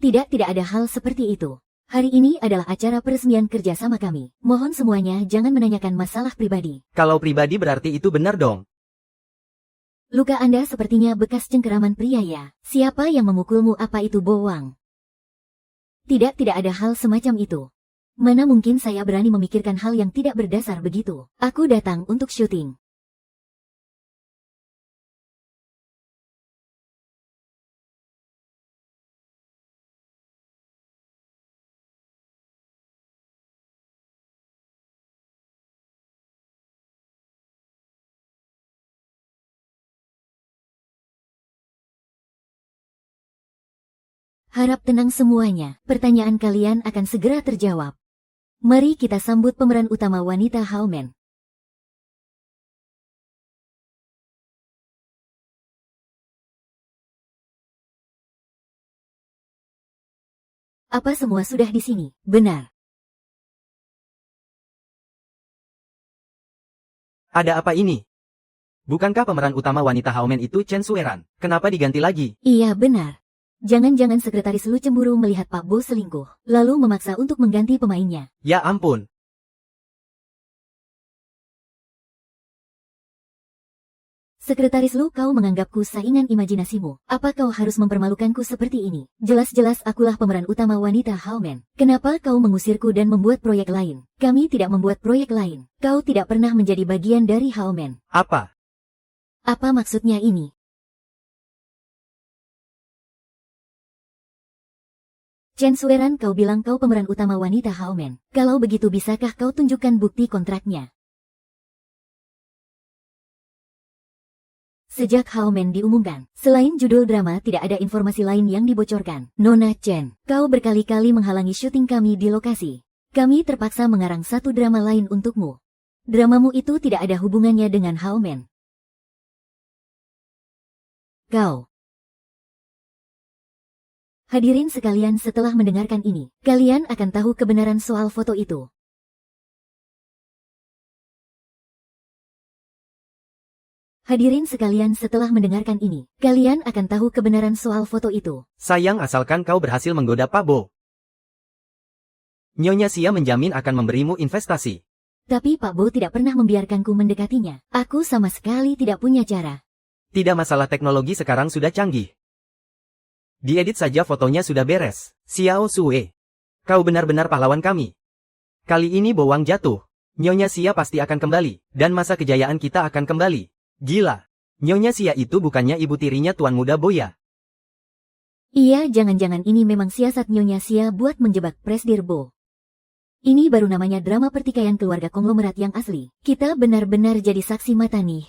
Tidak ada hal seperti itu. Hari ini adalah acara peresmian kerja sama kami. Mohon semuanya jangan menanyakan masalah pribadi. Kalau pribadi berarti itu benar dong. Luka Anda sepertinya bekas cengkeraman pria ya. Siapa yang memukulmu, apa itu bowang? Tidak ada hal semacam itu. Mana mungkin saya berani memikirkan hal yang tidak berdasar begitu. Aku datang untuk syuting. Harap tenang semuanya, pertanyaan kalian akan segera terjawab. Mari kita sambut pemeran utama wanita Haomen. Apa semua sudah di sini? Benar. Ada apa ini? Bukankah pemeran utama wanita Haomen itu Chen Sueran? Kenapa diganti lagi? Iya benar. Jangan-jangan sekretaris Lu cemburu melihat Pak Bo selingkuh, lalu memaksa untuk mengganti pemainnya. Ya ampun. Sekretaris Lu, kau menganggapku saingan imajinasimu. Apa kau harus mempermalukanku seperti ini? Jelas-jelas akulah pemeran utama wanita Haomen. Kenapa kau mengusirku dan membuat proyek lain? Kami tidak membuat proyek lain. Kau tidak pernah menjadi bagian dari Haomen. Apa? Apa maksudnya ini? Chen Sueran, kau bilang kau pemeran utama wanita Haomen. Kalau begitu bisakah kau tunjukkan bukti kontraknya? Sejak Haomen diumumkan, selain judul drama tidak ada informasi lain yang dibocorkan. Nona Chen, kau berkali-kali menghalangi syuting kami di lokasi. Kami terpaksa mengarang satu drama lain untukmu. Dramamu itu tidak ada hubungannya dengan Haomen. Kau. Hadirin sekalian, setelah mendengarkan ini, kalian akan tahu kebenaran soal foto itu. Hadirin sekalian, setelah mendengarkan ini, kalian akan tahu kebenaran soal foto itu. Sayang asalkan kau berhasil menggoda Pak Bo. Nyonya Xia menjamin akan memberimu investasi. Tapi Pak Bo tidak pernah membiarkanku mendekatinya. Aku sama sekali tidak punya cara. Tidak masalah, teknologi sekarang sudah canggih. Diedit saja fotonya sudah beres. Xiao Sue. Kau benar-benar pahlawan kami. Kali ini bowang jatuh. Nyonya Xia pasti akan kembali, dan masa kejayaan kita akan kembali. Gila. Nyonya Xia itu bukannya ibu tirinya Tuan Muda Boya. Iya, jangan-jangan ini memang siasat Nyonya Xia buat menjebak Presdir Bo. Ini baru namanya drama pertikaian keluarga konglomerat yang asli. Kita benar-benar jadi saksi mata nih.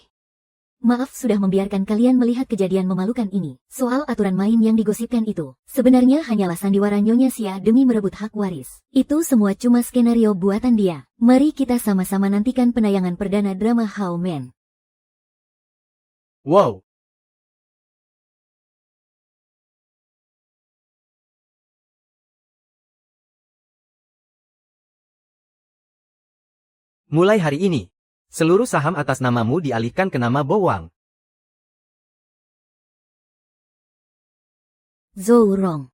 Maaf sudah membiarkan kalian melihat kejadian memalukan ini. Soal aturan main yang digosipkan itu, sebenarnya hanyalah sandiwara Nyonya Xia demi merebut hak waris. Itu semua cuma skenario buatan dia. Mari kita sama-sama nantikan penayangan perdana drama How Man. Wow! Mulai hari ini, seluruh saham atas namamu dialihkan ke nama Bo Wang. Zhou Rong.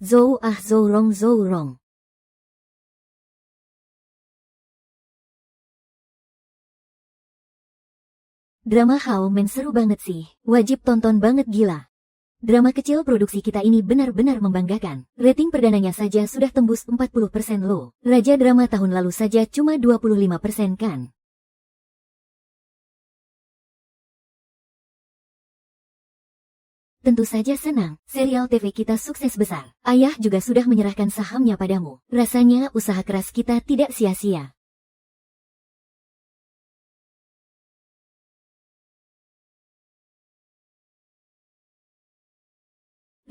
Zhou Zhou Rong Zhou Rong. Drama How Man seru banget sih. Wajib tonton banget gila. Drama kecil produksi kita ini benar-benar membanggakan. Rating perdananya saja sudah tembus 40% loh. Raja drama tahun lalu saja cuma 25% kan. Tentu saja senang, serial TV kita sukses besar. Ayah juga sudah menyerahkan sahamnya padamu. Rasanya usaha keras kita tidak sia-sia.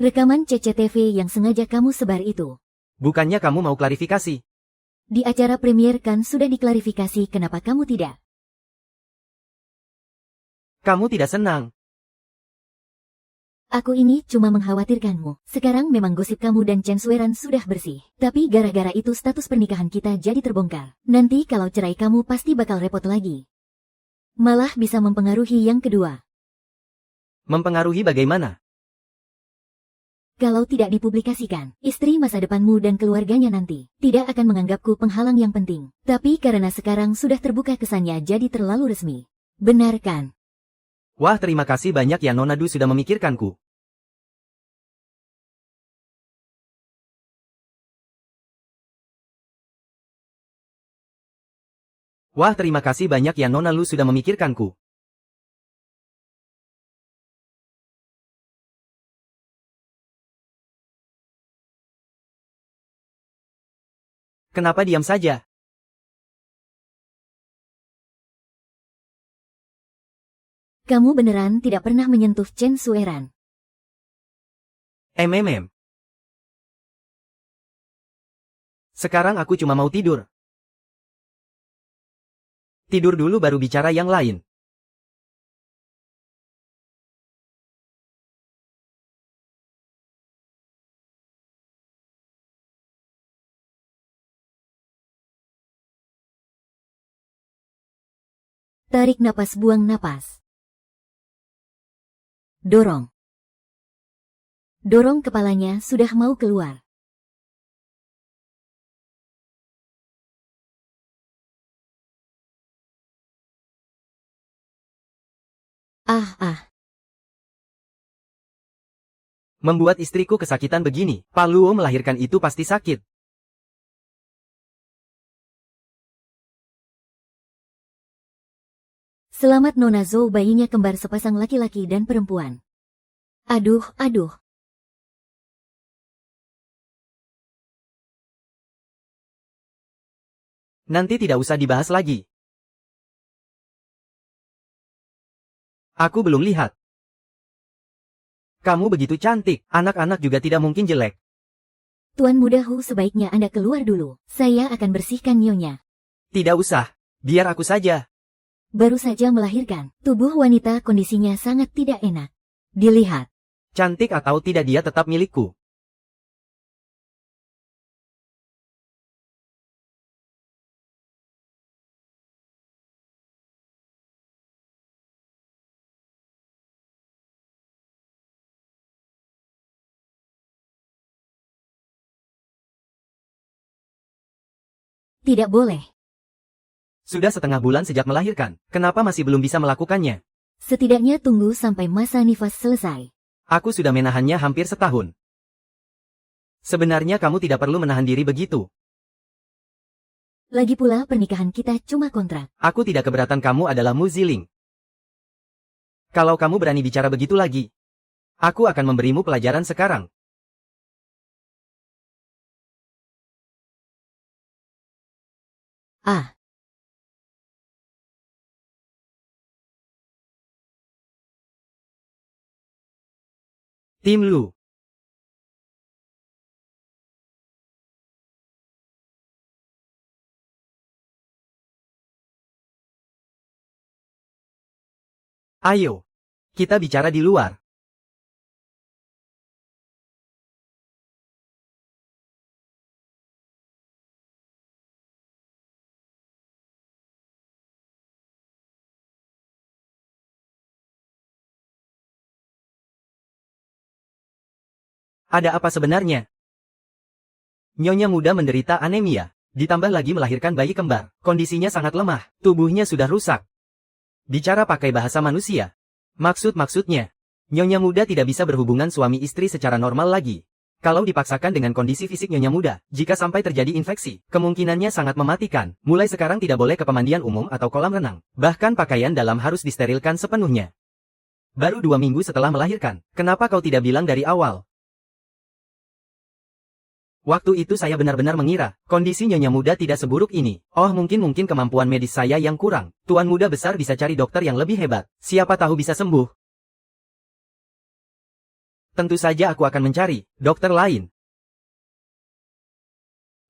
Rekaman CCTV yang sengaja kamu sebar itu. Bukannya kamu mau klarifikasi? Di acara premier kan sudah diklarifikasi kenapa kamu tidak. Kamu tidak senang. Aku ini cuma mengkhawatirkanmu. Sekarang memang gosip kamu dan Chen Sueran sudah bersih. Tapi gara-gara itu status pernikahan kita jadi terbongkar. Nanti kalau cerai kamu pasti bakal repot lagi. Malah bisa mempengaruhi yang kedua. Mempengaruhi bagaimana? Kalau tidak dipublikasikan, istri masa depanmu dan keluarganya nanti tidak akan menganggapku penghalang yang penting. Tapi karena sekarang sudah terbuka kesannya jadi terlalu resmi. Benar kan? Wah, terima kasih banyak ya Nona Du sudah memikirkanku. Wah, terima kasih banyak ya Nona Lu sudah memikirkanku. Kenapa diam saja? Kamu beneran tidak pernah menyentuh Chen Sueran. Sekarang aku cuma mau tidur. Tidur dulu baru bicara yang lain. Tarik napas, buang napas. Dorong. Dorong kepalanya sudah mau keluar. Membuat istriku kesakitan begini. Pak Luo melahirkan itu pasti sakit. Selamat Nona Zhou, bayinya kembar sepasang laki-laki dan perempuan. Aduh. Nanti tidak usah dibahas lagi. Aku belum lihat. Kamu begitu cantik, anak-anak juga tidak mungkin jelek. Tuan Muda Hu, sebaiknya Anda keluar dulu. Saya akan bersihkan nyonya. Tidak usah, biar aku saja. Baru saja melahirkan, tubuh wanita kondisinya sangat tidak enak. Dilihat. Cantik atau tidak dia tetap milikku. Tidak boleh. Sudah setengah bulan sejak melahirkan, kenapa masih belum bisa melakukannya? Setidaknya tunggu sampai masa nifas selesai. Aku sudah menahannya hampir setahun. Sebenarnya kamu tidak perlu menahan diri begitu. Lagi pula pernikahan kita cuma kontrak. Aku tidak keberatan kamu adalah Mu Ziling. Kalau kamu berani bicara begitu lagi, aku akan memberimu pelajaran sekarang. Tim Lu. Ayo, kita bicara di luar. Ada apa sebenarnya? Nyonya muda menderita anemia, ditambah lagi melahirkan bayi kembar. Kondisinya sangat lemah, tubuhnya sudah rusak. Bicara pakai bahasa manusia. Maksudnya, Nyonya muda tidak bisa berhubungan suami istri secara normal lagi. Kalau dipaksakan dengan kondisi fisik Nyonya muda, jika sampai terjadi infeksi, kemungkinannya sangat mematikan. Mulai sekarang tidak boleh ke pemandian umum atau kolam renang. Bahkan pakaian dalam harus disterilkan sepenuhnya. Baru 2 minggu setelah melahirkan, kenapa kau tidak bilang dari awal? Waktu itu saya benar-benar mengira, kondisi Nyonya muda tidak seburuk ini. Oh mungkin kemampuan medis saya yang kurang. Tuan muda besar bisa cari dokter yang lebih hebat. Siapa tahu bisa sembuh. Tentu saja aku akan mencari dokter lain.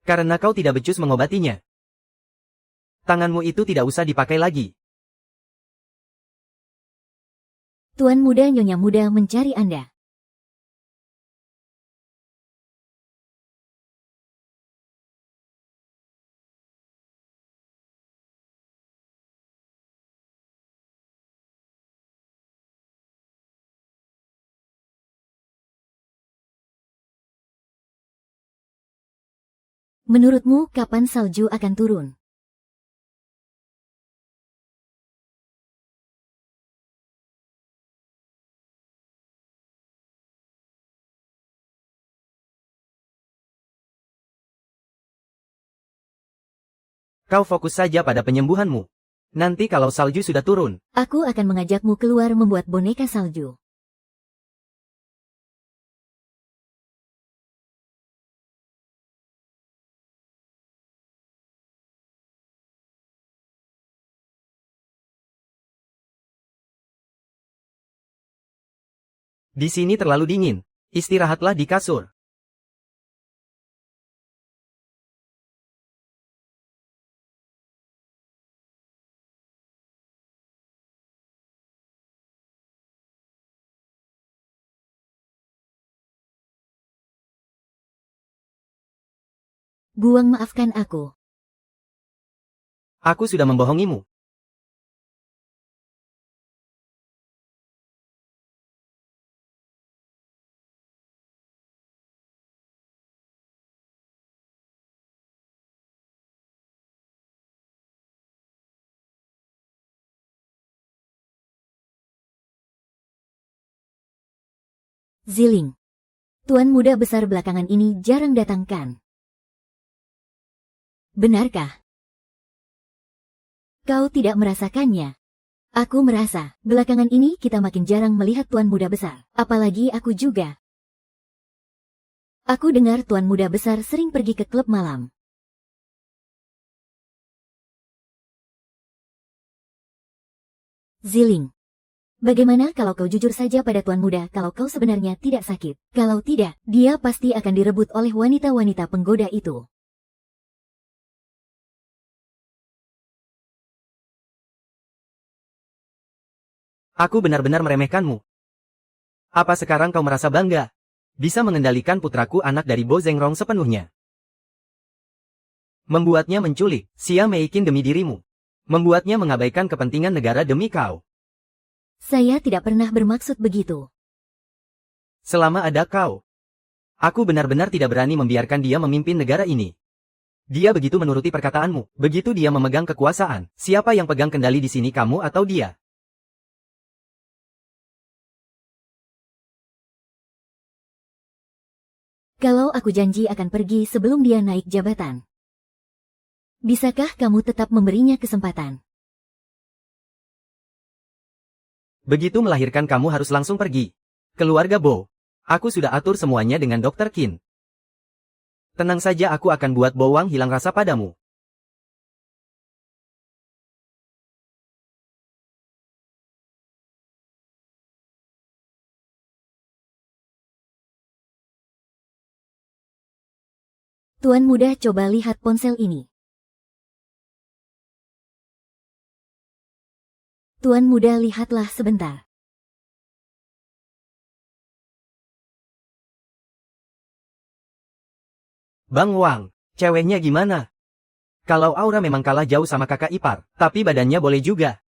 Karena kau tidak becus mengobatinya. Tanganmu itu tidak usah dipakai lagi. Tuan muda Nyonya muda mencari Anda. Menurutmu kapan salju akan turun? Kau fokus saja pada penyembuhanmu. Nanti kalau salju sudah turun, Aku akan mengajakmu keluar membuat boneka salju. di sini terlalu dingin. Istirahatlah di kasur. Buang maafkan aku. Aku sudah membohongimu. Ziling. Tuan muda besar belakangan ini jarang datangkan. Benarkah? Kau tidak merasakannya. Aku merasa, belakangan ini kita makin jarang melihat tuan muda besar. Apalagi aku juga. Aku dengar tuan muda besar sering pergi ke klub malam. Ziling. Bagaimana kalau kau jujur saja pada tuan muda kalau kau sebenarnya tidak sakit? Kalau tidak, dia pasti akan direbut oleh wanita-wanita penggoda itu. Aku benar-benar meremehkanmu. Apa sekarang kau merasa bangga? Bisa mengendalikan putraku anak dari Bo Zengrong sepenuhnya. Membuatnya menculik Xia Meikin demi dirimu. Membuatnya mengabaikan kepentingan negara demi kau. Saya tidak pernah bermaksud begitu. Selama ada kau, aku benar-benar tidak berani membiarkan dia memimpin negara ini. Dia begitu menuruti perkataanmu. Begitu dia memegang kekuasaan, siapa yang pegang kendali di sini, kamu atau dia? Kalau aku janji akan pergi sebelum dia naik jabatan. Bisakah kamu tetap memberinya kesempatan? Begitu melahirkan kamu harus langsung pergi. Keluarga Bo. Aku sudah atur semuanya dengan Dr. Qin. Tenang saja, aku akan buat Bo Wang hilang rasa padamu. Tuan muda, coba lihat ponsel ini. Tuan muda, lihatlah sebentar. Bang Wang, ceweknya gimana? Kalau Aura memang kalah jauh sama kakak ipar, tapi badannya boleh juga.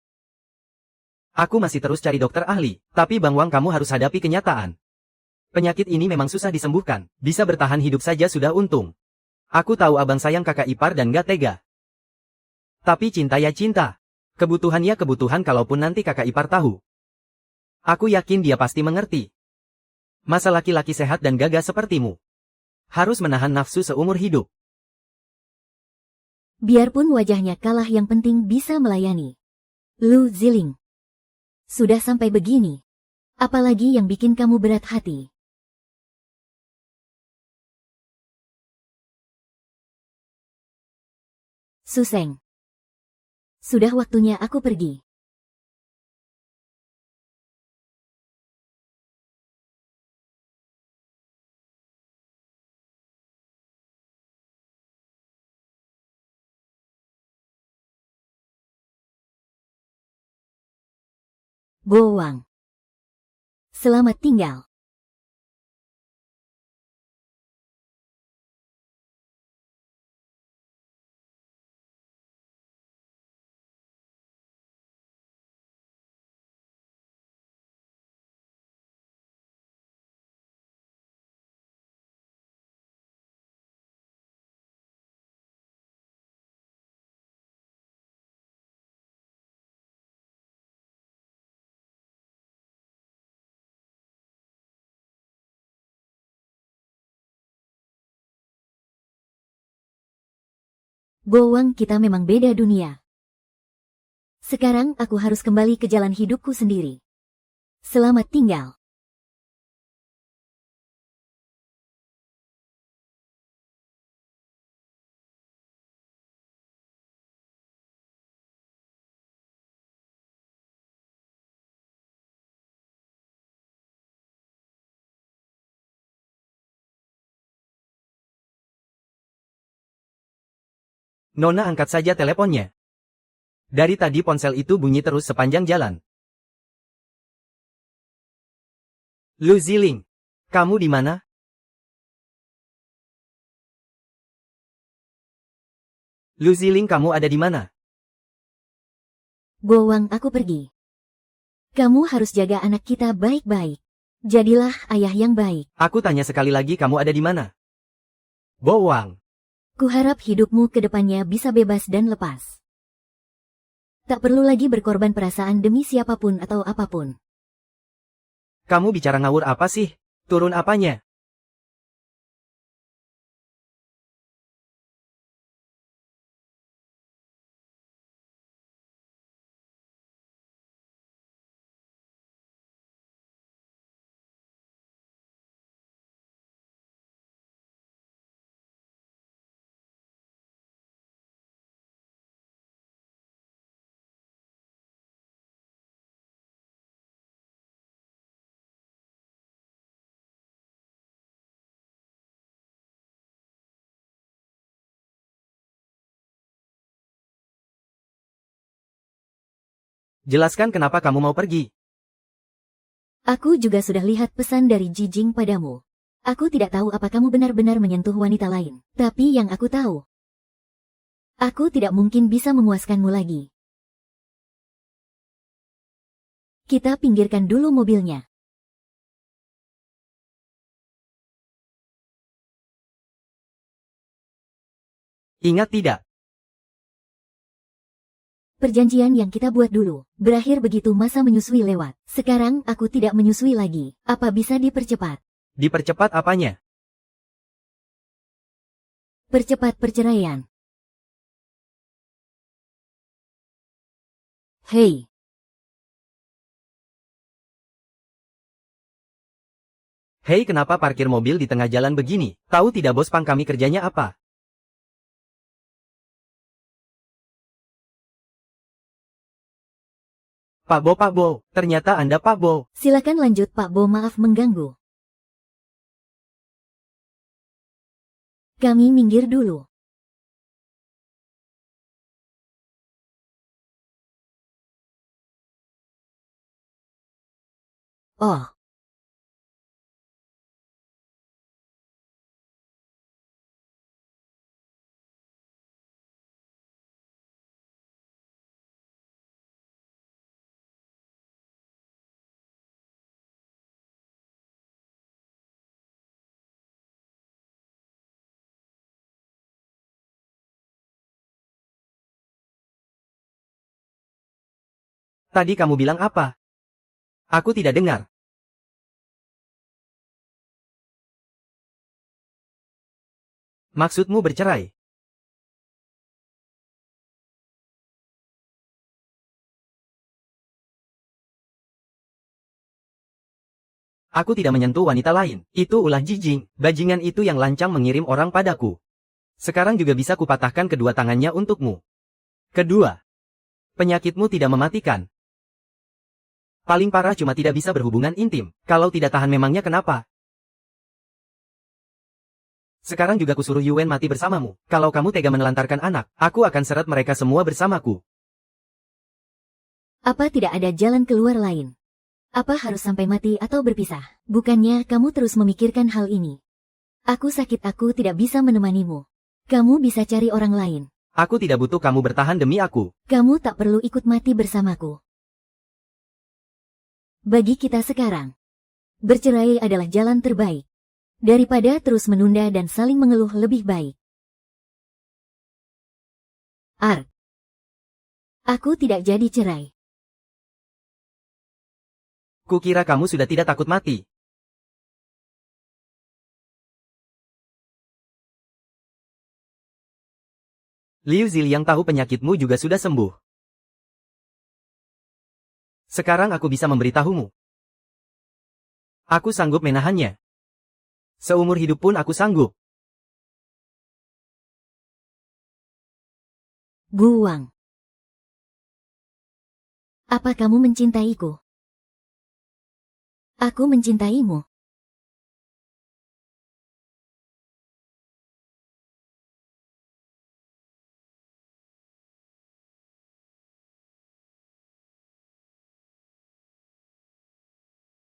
Aku masih terus cari dokter ahli, tapi Bang Wang kamu harus hadapi kenyataan. Penyakit ini memang susah disembuhkan, bisa bertahan hidup saja sudah untung. Aku tahu abang sayang kakak ipar dan gak tega. Tapi cinta ya cinta. Kebutuhan ya kebutuhan kalaupun nanti kakak ipar tahu. Aku yakin dia pasti mengerti. Masa laki-laki sehat dan gagah sepertimu harus menahan nafsu seumur hidup. Biarpun wajahnya kalah, yang penting bisa melayani. Lu Ziling. Sudah sampai begini. Apalagi yang bikin kamu berat hati? Suseng. Sudah waktunya aku pergi. Bo Wang. Selamat tinggal. Bo Wang, kita memang beda dunia. Sekarang aku harus kembali ke jalan hidupku sendiri. Selamat tinggal. Nona angkat saja teleponnya. Dari tadi ponsel itu bunyi terus sepanjang jalan. Lu Ziling, kamu di mana? Lu Ziling, kamu ada di mana? Bo Wang, aku pergi. Kamu harus jaga anak kita baik-baik. Jadilah ayah yang baik. Aku tanya sekali lagi, kamu ada di mana? Bo Wang. Kuharap hidupmu ke depannya bisa bebas dan lepas. Tak perlu lagi berkorban perasaan demi siapapun atau apapun. Kamu bicara ngawur apa sih? Turun apanya? Jelaskan kenapa kamu mau pergi. Aku juga sudah lihat pesan dari Jijing padamu. Aku tidak tahu apa kamu benar-benar menyentuh wanita lain. Tapi yang aku tahu, aku tidak mungkin bisa memuaskanmu lagi. Kita pinggirkan dulu mobilnya. Ingat tidak? Perjanjian yang kita buat dulu, berakhir begitu masa menyusui lewat. Sekarang aku tidak menyusui lagi. Apa bisa dipercepat? Dipercepat apanya? Percepat perceraian. Hei. Hei, kenapa parkir mobil di tengah jalan begini? Tahu tidak bos pang kami kerjanya apa? Pak Bo, ternyata Anda Pak Bo. Silakan lanjut Pak Bo, maaf mengganggu. Kami minggir dulu. Oh. Tadi kamu bilang apa? Aku tidak dengar. Maksudmu bercerai? Aku tidak menyentuh wanita lain. Itu ulah Jijing. Bajingan itu yang lancang mengirim orang padaku. Sekarang juga bisa kupatahkan kedua tangannya untukmu. Kedua, penyakitmu tidak mematikan. Paling parah cuma tidak bisa berhubungan intim. Kalau tidak tahan memangnya kenapa? Sekarang juga kusuruh Yuen mati bersamamu. Kalau kamu tega menelantarkan anak, aku akan seret mereka semua bersamaku. Apa tidak ada jalan keluar lain? Apa harus sampai mati atau berpisah? Bukannya kamu terus memikirkan hal ini. Aku sakit, aku tidak bisa menemanimu. Kamu bisa cari orang lain. Aku tidak butuh kamu bertahan demi aku. Kamu tak perlu ikut mati bersamaku. Bagi kita sekarang, bercerai adalah jalan terbaik. Daripada terus menunda dan saling mengeluh lebih baik. Ark. Aku tidak jadi cerai. Kukira kamu sudah tidak takut mati. Liu Ziliang tahu penyakitmu juga sudah sembuh. Sekarang aku bisa memberitahumu. Aku sanggup menahannya. Seumur hidup pun aku sanggup. Guang. Apa kamu mencintaiku? Aku mencintaimu.